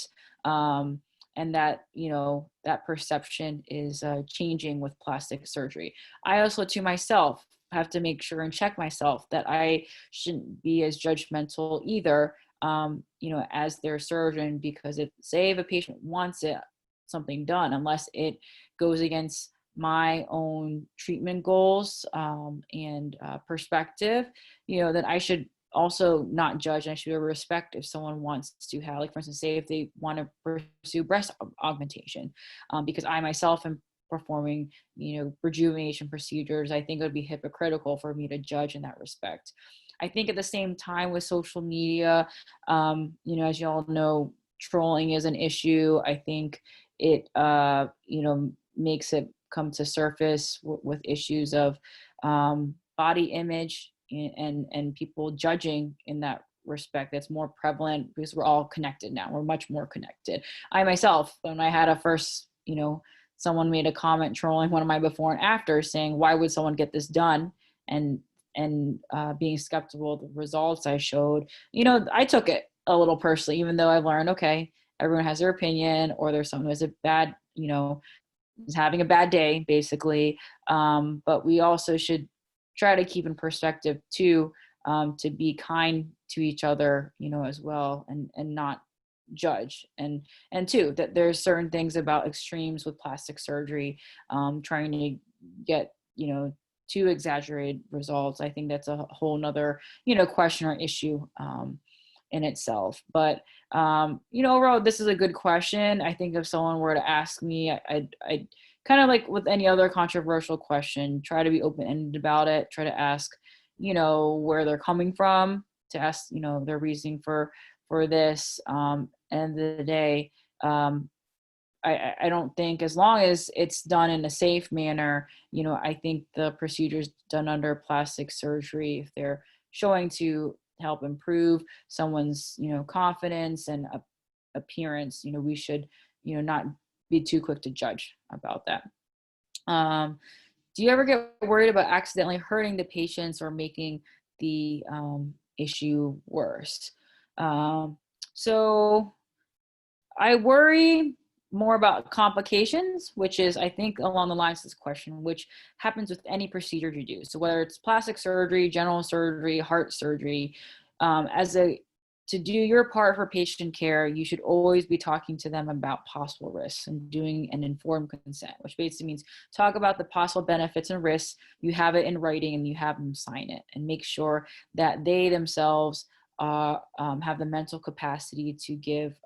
And that, that perception is changing with plastic surgery. I also, to myself, have to make sure and check myself that I shouldn't be as judgmental either, as their surgeon, because if a patient wants something done, unless it goes against my own treatment goals and perspective, then I should also not judge, and I should be able to respect if someone wants to have, like, for instance, say if they want to pursue breast augmentation, because I myself am performing, rejuvenation procedures. I think it would be hypocritical for me to judge in that respect. I think at the same time with social media, as you all know, trolling is an issue. I think it, makes it come to surface with issues of body image and people judging in that respect. That's more prevalent because we're all connected now. We're much more connected. I myself, when I had a first, someone made a comment trolling one of my before and after, saying, why would someone get this done? And being skeptical of the results I showed, I took it a little personally, even though I learned, okay, everyone has their opinion, or there's someone who has a bad, is having a bad day, basically. But we also should try to keep in perspective too, to be kind to each other, as well, and not judge. And two, that there's certain things about extremes with plastic surgery, trying to get, too exaggerated results. I think that's a whole nother, question or issue in itself. But, overall, this is a good question. I think if someone were to ask me, I'd kind of like with any other controversial question, try to be open-ended about it, try to ask, where they're coming from, to ask, their reasoning for this. End of the day, I don't think, as long as it's done in a safe manner, I think the procedures done under plastic surgery, if they're showing to help improve someone's, confidence and appearance, we should, not be too quick to judge about that. Do you ever get worried about accidentally hurting the patients or making the issue worse? So I worry more about complications, which is, I think, along the lines of this question, which happens with any procedure you do. So whether it's plastic surgery, general surgery, heart surgery, to do your part for patient care, you should always be talking to them about possible risks and doing an informed consent, which basically means talk about the possible benefits and risks. You have it in writing and you have them sign it, and make sure that they themselves have the mental capacity to give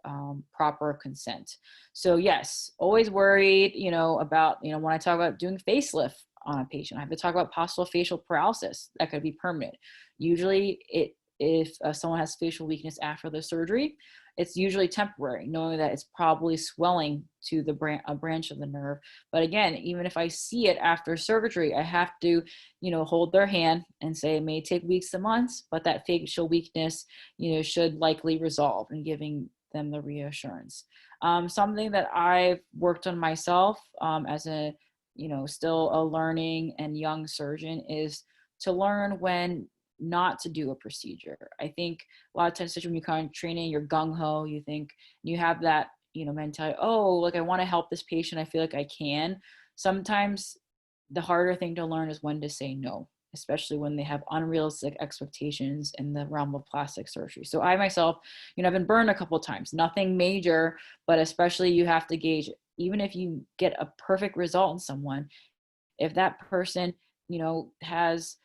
proper consent. So yes, always worried, about, when I talk about doing facelift on a patient, I have to talk about possible facial paralysis that could be permanent. Usually if someone has facial weakness after the surgery, it's usually temporary, knowing that it's probably swelling to a branch of the nerve. But again, even if I see it after surgery, I have to, hold their hand and say it may take weeks to months, but that facial weakness, should likely resolve, and giving them the reassurance. Something that I've worked on myself as a, still a learning and young surgeon, is to learn when not to do a procedure. I think a lot of times, especially when you come in training, you're gung-ho, you think you have that, mentality, oh, like, I want to help this patient, I feel like I can. Sometimes the harder thing to learn is when to say no, especially when they have unrealistic expectations in the realm of plastic surgery. So I myself, I've been burned a couple of times, nothing major, but especially you have to gauge it. Even if you get a perfect result in someone, if that person, has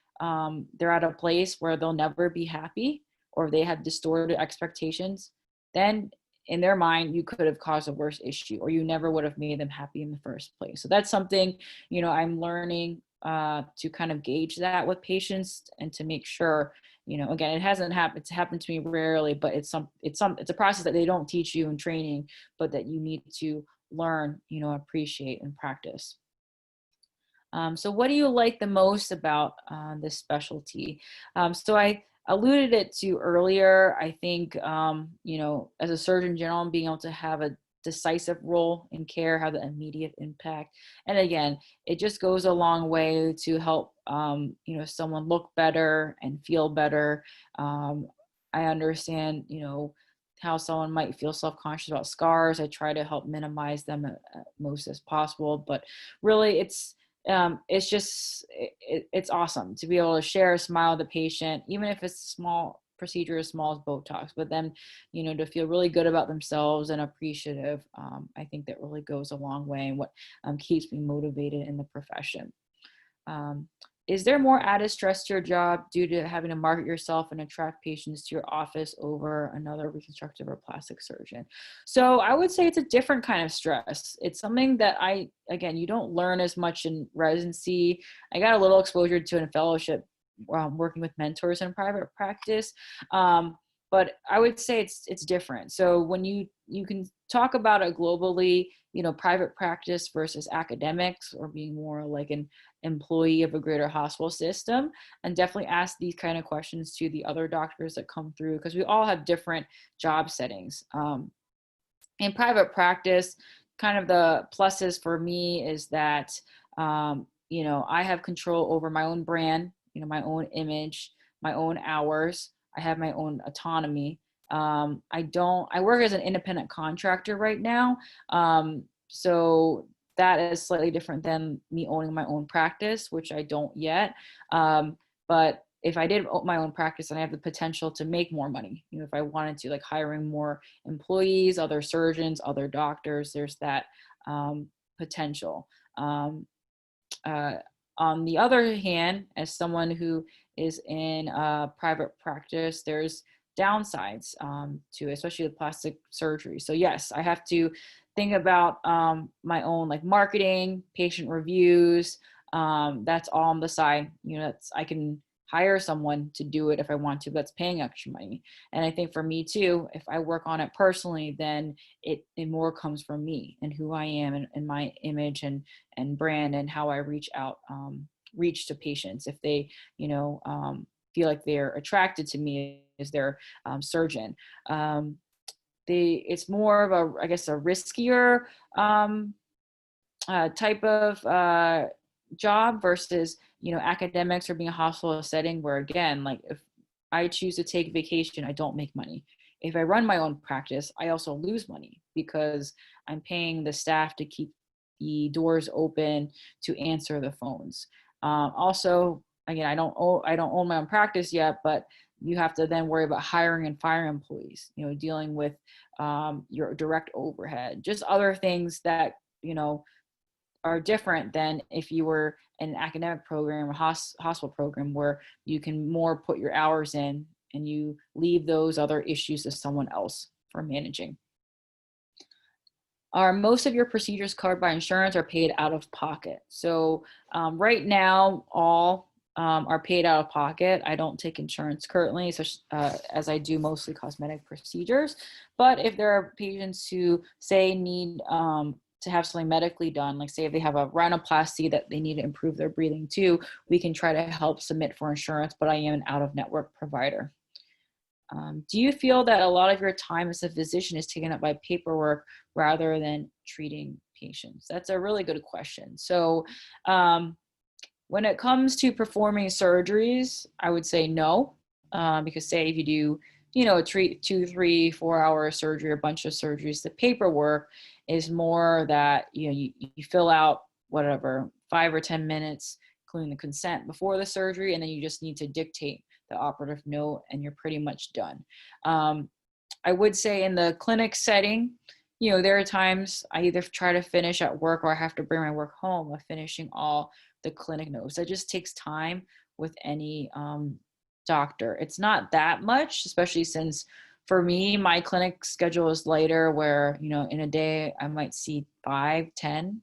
they're at a place where they'll never be happy, or they have distorted expectations, then in their mind, you could have caused a worse issue, or you never would have made them happy in the first place. So that's something, I'm learning to kind of gauge that with patients, and to make sure, again, it hasn't happened. It's happened to me rarely, but it's a process that they don't teach you in training, but that you need to learn, appreciate and practice. So what do you like the most about this specialty? So I alluded it to earlier. I think, as a Surgeon General, being able to have a decisive role in care, have the immediate impact. And again, it just goes a long way to help, someone look better and feel better. I understand, how someone might feel self-conscious about scars. I try to help minimize them most as possible, but really it's just, it's awesome to be able to share a smile with the patient, even if it's a small procedure as small as Botox, but then, to feel really good about themselves and appreciative. I think that really goes a long way, and what keeps me motivated in the profession. is there more added stress to your job due to having to market yourself and attract patients to your office over another reconstructive or plastic surgeon? So I would say it's a different kind of stress. It's something that again, you don't learn as much in residency. I got a little exposure to it in fellowship, working with mentors in private practice. But I would say it's different. So when you can talk about it globally, private practice versus academics, or being more like an employee of a greater hospital system, and definitely ask these kind of questions to the other doctors that come through, because we all have different job settings. In private practice, kind of the pluses for me is that, I have control over my own brand, my own image, my own hours. I have my own autonomy. I work as an independent contractor right now. So that is slightly different than me owning my own practice, which I don't yet. But if I did own my own practice, then I have the potential to make more money. If I wanted to, like hiring more employees, other surgeons, other doctors, there's that potential. On the other hand, as someone who is in private practice, there's downsides to it, especially with plastic surgery. So yes, I have to think about my own like marketing, patient reviews. That's all on the side. I can hire someone to do it if I want to, that's paying extra money. And I think for me too, if I work on it personally, then it more comes from me and who I am and my image and brand and how I reach to patients. If they, feel like they're attracted to me as their surgeon. It's more of a, I guess, a riskier type of job versus, academics or being a hospital setting where, again, like if I choose to take vacation, I don't make money. If I run my own practice, I also lose money because I'm paying the staff to keep the doors open, to answer the phones. Also, again, I don't own my own practice yet, but you have to then worry about hiring and firing employees, dealing with your direct overhead, just other things that, are different than if you were in an academic program or hospital program where you can more put your hours in and you leave those other issues to someone else for managing. Are most of your procedures covered by insurance or paid out of pocket? So right now, all are paid out of pocket. I don't take insurance currently, as I do mostly cosmetic procedures. But if there are patients who say need to have something medically done, like say if they have a rhinoplasty that they need to improve their breathing too, we can try to help submit for insurance, but I am an out-of-network provider. Do you feel that a lot of your time as a physician is taken up by paperwork rather than treating patients? That's a really good question. So when it comes to performing surgeries, I would say no, because say if you do, a 2, 3, 4 hour surgery, a bunch of surgeries, the paperwork is more that, you fill out whatever, 5 or 10 minutes, including the consent before the surgery, and then you just need to dictate the operative note and you're pretty much done. I would say in the clinic setting, there are times I either try to finish at work or I have to bring my work home of finishing all the clinic notes. That just takes time with any doctor. It's not that much, especially since for me, my clinic schedule is lighter where, in a day I might see 5, 10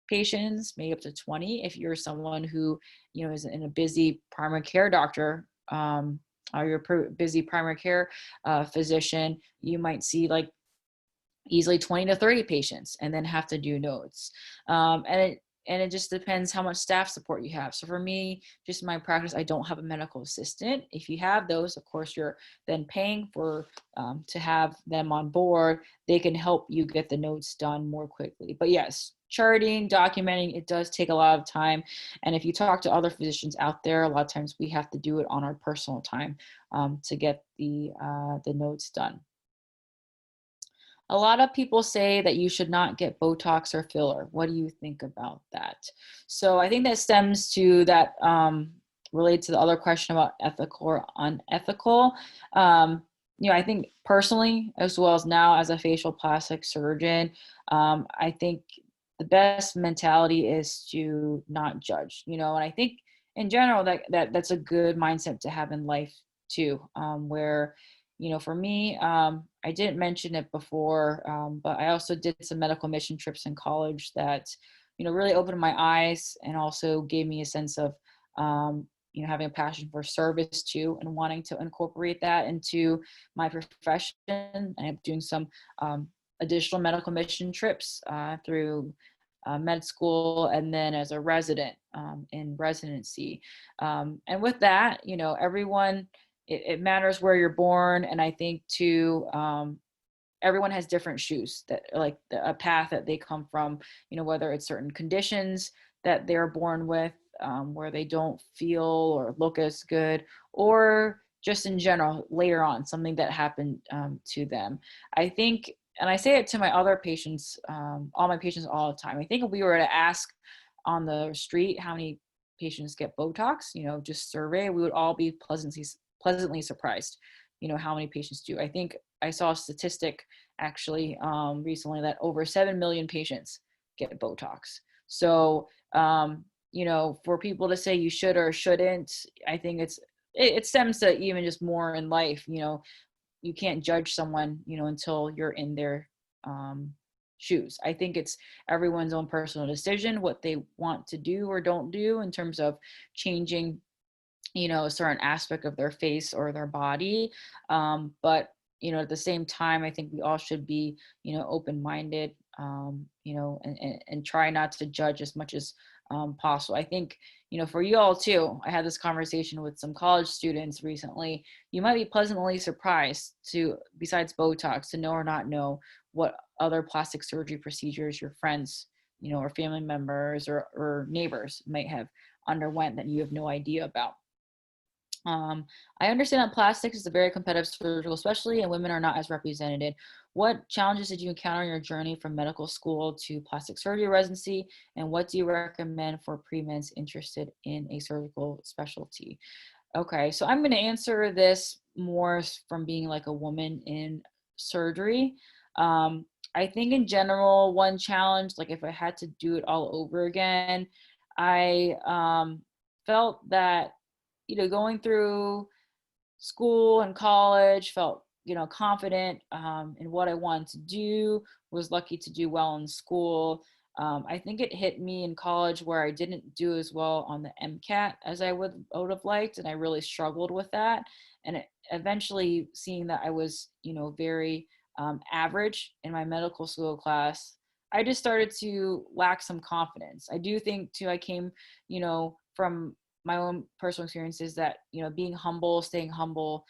patients, maybe up to 20. If you're someone who, is in a busy primary care doctor, or you're a busy primary care physician, you might see like easily 20 to 30 patients and then have to do notes. And it just depends how much staff support you have. So for me, just in my practice, I don't have a medical assistant. If you have those, of course, you're then paying for to have them on board. They can help you get the notes done more quickly. But yes, charting, documenting, it does take a lot of time. And if you talk to other physicians out there, a lot of times we have to do it on our personal time to get the notes done. A lot of people say that you should not get Botox or filler. What do you think about that? So I think that stems to that, related to the other question about ethical or unethical. I think personally, as well as now as a facial plastic surgeon, I think the best mentality is to not judge, and I think in general, that's a good mindset to have in life too, where, for me, I didn't mention it before, but I also did some medical mission trips in college that, really opened my eyes and also gave me a sense of, having a passion for service too, and wanting to incorporate that into my profession. I'm doing some additional medical mission trips through med school, and then as a resident in residency. And with that, everyone, it matters where you're born. And I think too, everyone has different shoes that like a path that they come from, whether it's certain conditions that they're born with, where they don't feel or look as good, or just in general later on something that happened to them. I think, and I say it to my other patients, all my patients all the time, I think if we were to ask on the street how many patients get Botox, just survey, we would all be pleasantly surprised, how many patients do. I think I saw a statistic actually recently that over 7 million patients get Botox. So, for people to say you should or shouldn't, I think it stems to even just more in life. You can't judge someone, until you're in their shoes. I think it's everyone's own personal decision, what they want to do or don't do in terms of changing, a certain aspect of their face or their body. But, at the same time, I think we all should be, open-minded, and try not to judge as much as possible. I think, for you all too, I had this conversation with some college students recently. You might be pleasantly surprised to, besides Botox, to know or not know what other plastic surgery procedures your friends, or family members or neighbors might have underwent that you have no idea about. I understand that plastics is a very competitive surgical specialty and women are not as represented. What challenges did you encounter in your journey from medical school to plastic surgery residency? And what do you recommend for pre-meds interested in a surgical specialty? Okay, so I'm going to answer this more from being like a woman in surgery. I think in general, one challenge, like if I had to do it all over again, I felt that, going through school and college, felt, confident in what I wanted to do, was lucky to do well in school. I think it hit me in college where I didn't do as well on the MCAT as I would have liked, and I really struggled with that. And eventually seeing that I was, very average in my medical school class, I just started to lack some confidence. I do think too, I came, from my own personal experiences that, being humble, staying humble,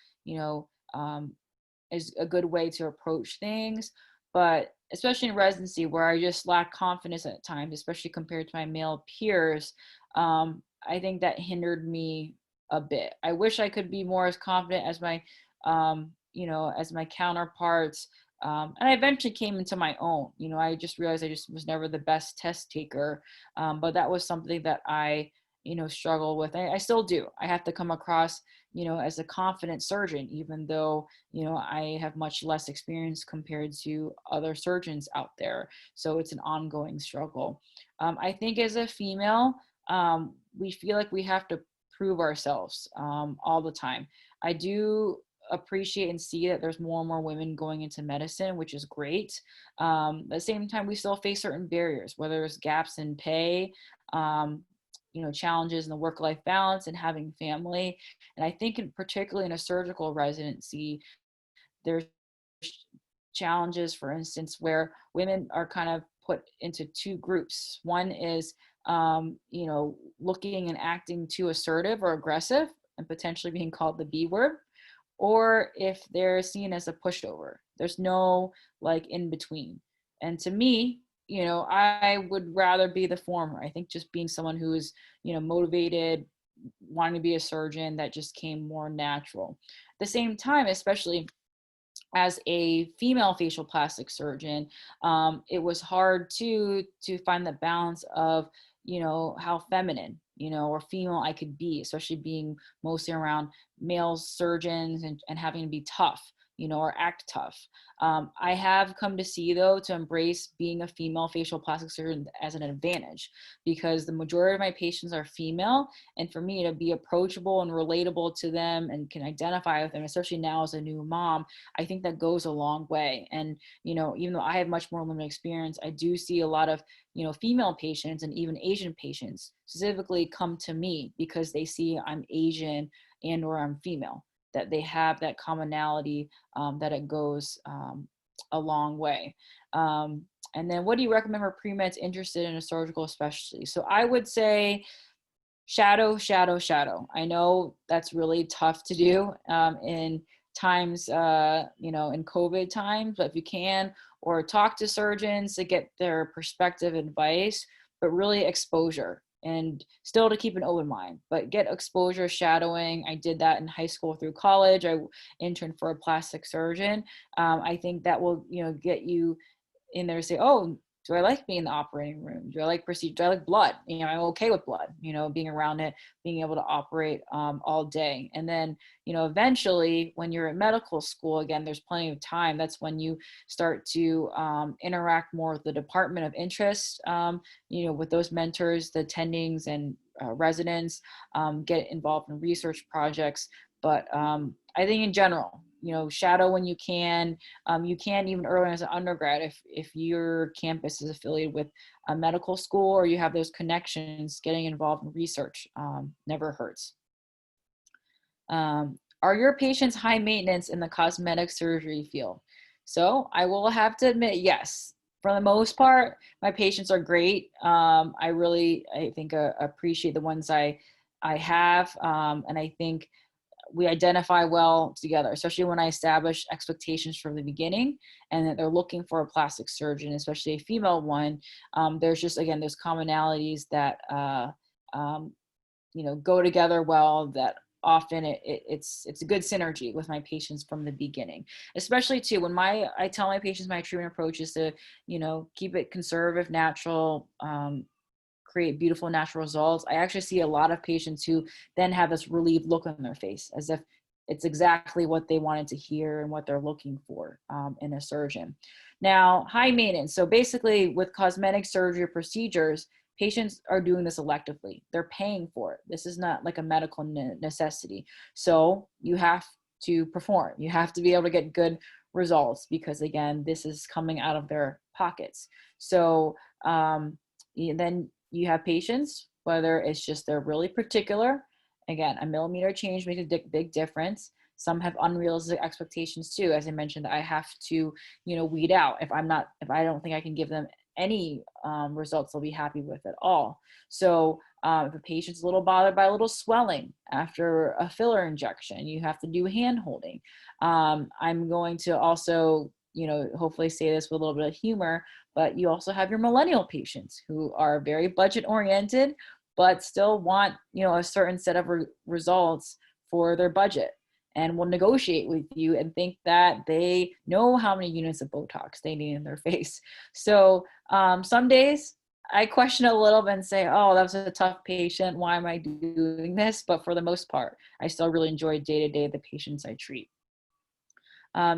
is a good way to approach things. But especially in residency where I just lacked confidence at times, especially compared to my male peers, I think that hindered me a bit. I wish I could be more as confident as my, as my counterparts. And I eventually came into my own. I just realized I just was never the best test taker. But that was something that I, struggle with. I still do. I have to come across, as a confident surgeon, even though, I have much less experience compared to other surgeons out there. So it's an ongoing struggle. I think as a female, we feel like we have to prove ourselves all the time. I do appreciate and see that there's more and more women going into medicine, which is great. At the same time, we still face certain barriers, whether it's gaps in pay, challenges in the work-life balance and having family. And I think particularly in a surgical residency, there's challenges, for instance, where women are kind of put into two groups. One is, looking and acting too assertive or aggressive and potentially being called the B word, or if they're seen as a pushover. There's no like in between. And to me, I would rather be the former. I think just being someone who is, motivated, wanting to be a surgeon, that just came more natural. At the same time, especially as a female facial plastic surgeon, it was hard to find the balance of, how feminine, or female I could be, especially being mostly around male surgeons and having to be tough. or act tough. I have come to see, though, to embrace being a female facial plastic surgeon as an advantage, because the majority of my patients are female, and for me to be approachable and relatable to them and can identify with them, especially now as a new mom, I think that goes a long way. And, even though I have much more limited experience, I do see a lot of, female patients and even Asian patients specifically come to me because they see I'm Asian and or I'm female, that they have that commonality, that it goes a long way. And then what do you recommend for pre-meds interested in a surgical specialty? So I would say shadow, shadow, shadow. I know that's really tough to do in times, in COVID times, but if you can, or talk to surgeons to get their perspective advice, but really exposure and still to keep an open mind, but get exposure shadowing. I did that in high school through college. I interned for a plastic surgeon. I think that will, get you in there to say, oh, do I like being in the operating room? Do I like procedure? Do I like blood? I'm okay with blood, being around it, being able to operate all day. And then, eventually when you're at medical school, again, there's plenty of time. That's when you start to interact more with the department of interest, with those mentors, the attendings and residents, get involved in research projects. But I think in general, shadow when you can. You can even early as an undergrad, if your campus is affiliated with a medical school or you have those connections, getting involved in research never hurts. Are your patients high maintenance in the cosmetic surgery field? So I will have to admit, yes. For the most part, my patients are great. I think appreciate the ones I have, and I think we identify well together, especially when I establish expectations from the beginning and that they're looking for a plastic surgeon, especially a female one. There's just, again, those commonalities that, go together well, that often it's a good synergy with my patients from the beginning, especially too, when I tell my patients my treatment approach is to, keep it conservative, natural, create beautiful natural results. I actually see a lot of patients who then have this relieved look on their face, as if it's exactly what they wanted to hear and what they're looking for in a surgeon. Now, high maintenance. So basically with cosmetic surgery procedures, patients are doing this electively. They're paying for it. This is not like a medical necessity. So you have to perform. You have to be able to get good results because, again, this is coming out of their pockets. So then you have patients, whether it's just they're really particular. Again, a millimeter change makes a big difference. Some have unrealistic expectations too. As I mentioned, I have to, weed out if I don't think I can give them any results they'll be happy with at all. So if a patient's a little bothered by a little swelling after a filler injection, you have to do hand holding. I'm going to also, hopefully say this with a little bit of humor, but you also have your millennial patients who are very budget oriented, but still want, a certain set of results for their budget, and will negotiate with you and think that they know how many units of Botox they need in their face. So some days I question a little bit and say, oh, that was a tough patient. Why am I doing this? But for the most part, I still really enjoy day-to-day the patients I treat.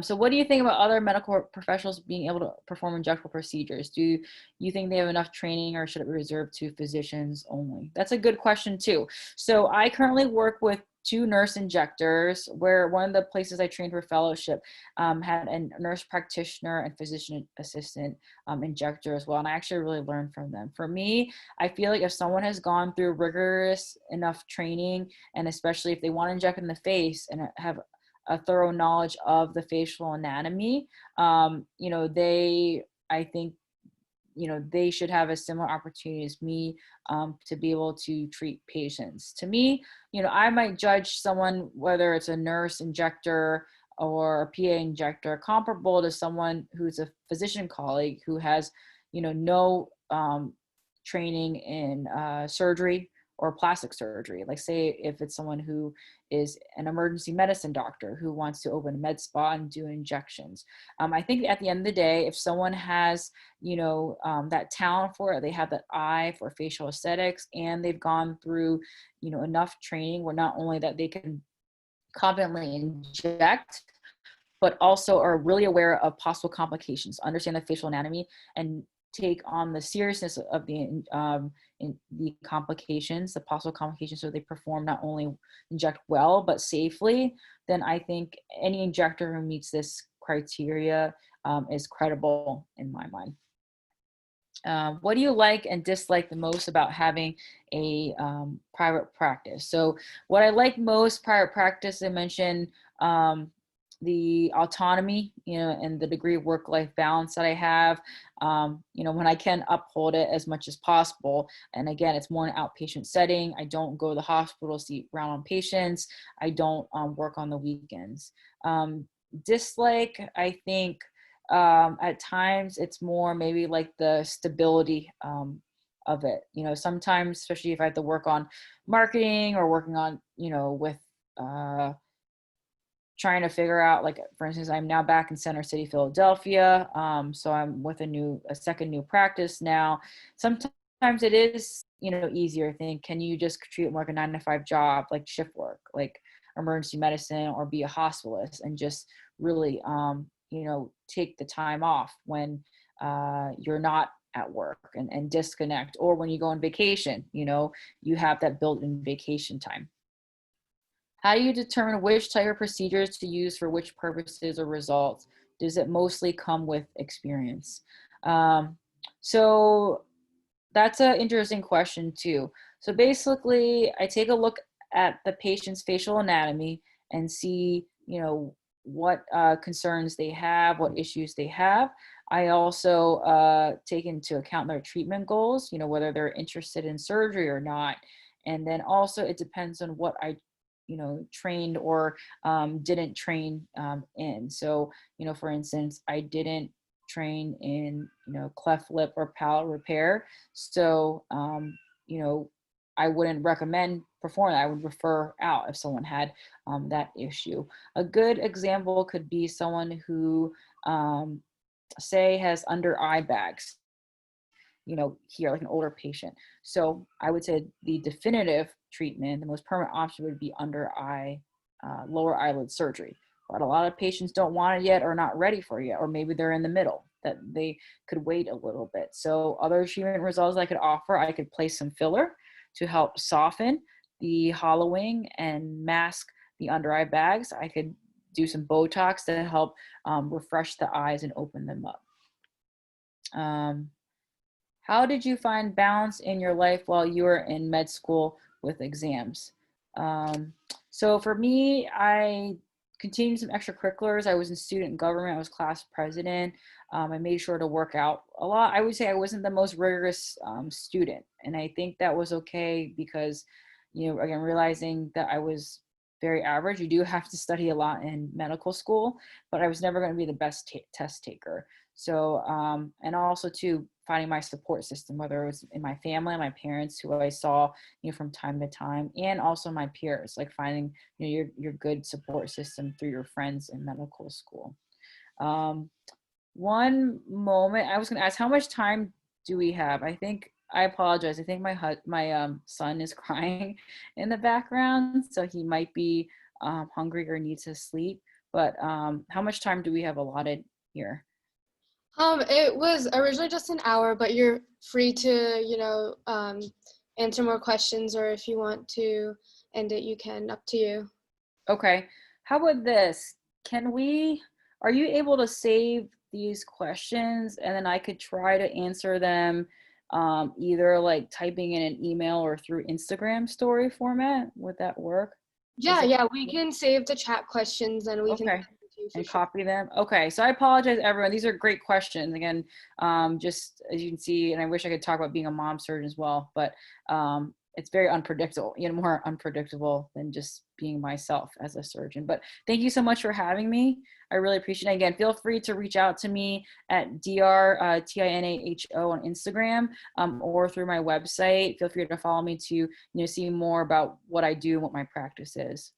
So what do you think about other medical professionals being able to perform injectable procedures? Do you think they have enough training, or should it be reserved to physicians only? That's a good question too. So I currently work with 2 nurse injectors, where one of the places I trained for fellowship had a nurse practitioner and physician assistant injector as well. And I actually really learned from them. For me, I feel like if someone has gone through rigorous enough training, and especially if they want to inject in the face and have a thorough knowledge of the facial anatomy, I think, they should have a similar opportunity as me to be able to treat patients. To me, I might judge someone, whether it's a nurse injector or a PA injector, comparable to someone who's a physician colleague who has, no training in surgery or plastic surgery. Like, say if it's someone who is an emergency medicine doctor who wants to open a med spa and do injections. I think at the end of the day, if someone has, that talent for it, they have that eye for facial aesthetics, and they've gone through, enough training where not only that they can confidently inject, but also are really aware of possible complications, understand the facial anatomy, and take on the seriousness of the complications, the possible complications, so they perform, not only inject well, but safely, then I think any injector who meets this criteria is credible in my mind. What do you like and dislike the most about having a private practice? So what I like most private practice, I mentioned the autonomy, and the degree of work-life balance that I have, when I can uphold it as much as possible. And again, it's more an outpatient setting. I don't go to the hospital, see round on patients. I don't work on the weekends. Dislike, I think, at times it's more maybe like the stability of it. Sometimes, especially if I have to work on marketing or working on, with trying to figure out, like, for instance, I'm now back in Center City, Philadelphia. So I'm with a second new practice now. Sometimes it is, easier to think, can you just treat it more like a 9-to-5 job, like shift work, like emergency medicine, or be a hospitalist and just really, take the time off when you're not at work and disconnect, or when you go on vacation, you have that built-in vacation time. How do you determine which type of procedures to use for which purposes or results? Does it mostly come with experience? So that's an interesting question too. So basically, I take a look at the patient's facial anatomy and see, what concerns they have, what issues they have. I also take into account their treatment goals, whether they're interested in surgery or not. And then also it depends on what I trained or didn't train in. So, for instance, I didn't train in, cleft lip or palate repair. So, I wouldn't recommend performing that. I would refer out if someone had that issue. A good example could be someone who, say, has under eye bags, here, like an older patient. So I would say the definitive treatment, the most permanent option, would be under eye, lower eyelid surgery. But a lot of patients don't want it yet, or not ready for it yet, or maybe they're in the middle, that they could wait a little bit. So other treatment results I could offer, I could place some filler to help soften the hollowing and mask the under eye bags. I could do some Botox to help refresh the eyes and open them up. How did you find balance in your life while you were in med school with exams? So for me, I continued some extracurriculars. I was in student government. I was class president. I made sure to work out a lot. I would say I wasn't the most rigorous student. And I think that was okay because, again, realizing that I was very average. You do have to study a lot in medical school, but I was never going to be the best test taker. So, and also too, finding my support system, whether it was in my family, my parents, who I saw, from time to time, and also my peers, like finding, your good support system through your friends in medical school. One moment, I was going to ask, how much time do we have? I apologize. I think my son is crying in the background, so he might be hungry or needs to sleep. But how much time do we have allotted here? It was originally just an hour, but you're free to, answer more questions, or if you want to end it, you can, up to you. Okay. How about this? Are you able to save these questions and then I could try to answer them either like typing in an email or through Instagram story format? Would that work? Yeah, we can save the chat questions and we can Okay. send them to you for And sure. copy them. Okay, so I apologize, everyone. These are great questions. Again, just as you can see, and I wish I could talk about being a mom surgeon as well, but it's very unpredictable, more unpredictable than just being myself as a surgeon. But thank you so much for having me. I really appreciate it. Again, feel free to reach out to me at DrTinaho on Instagram, or through my website. Feel free to follow me to see more about what I do and what my practice is.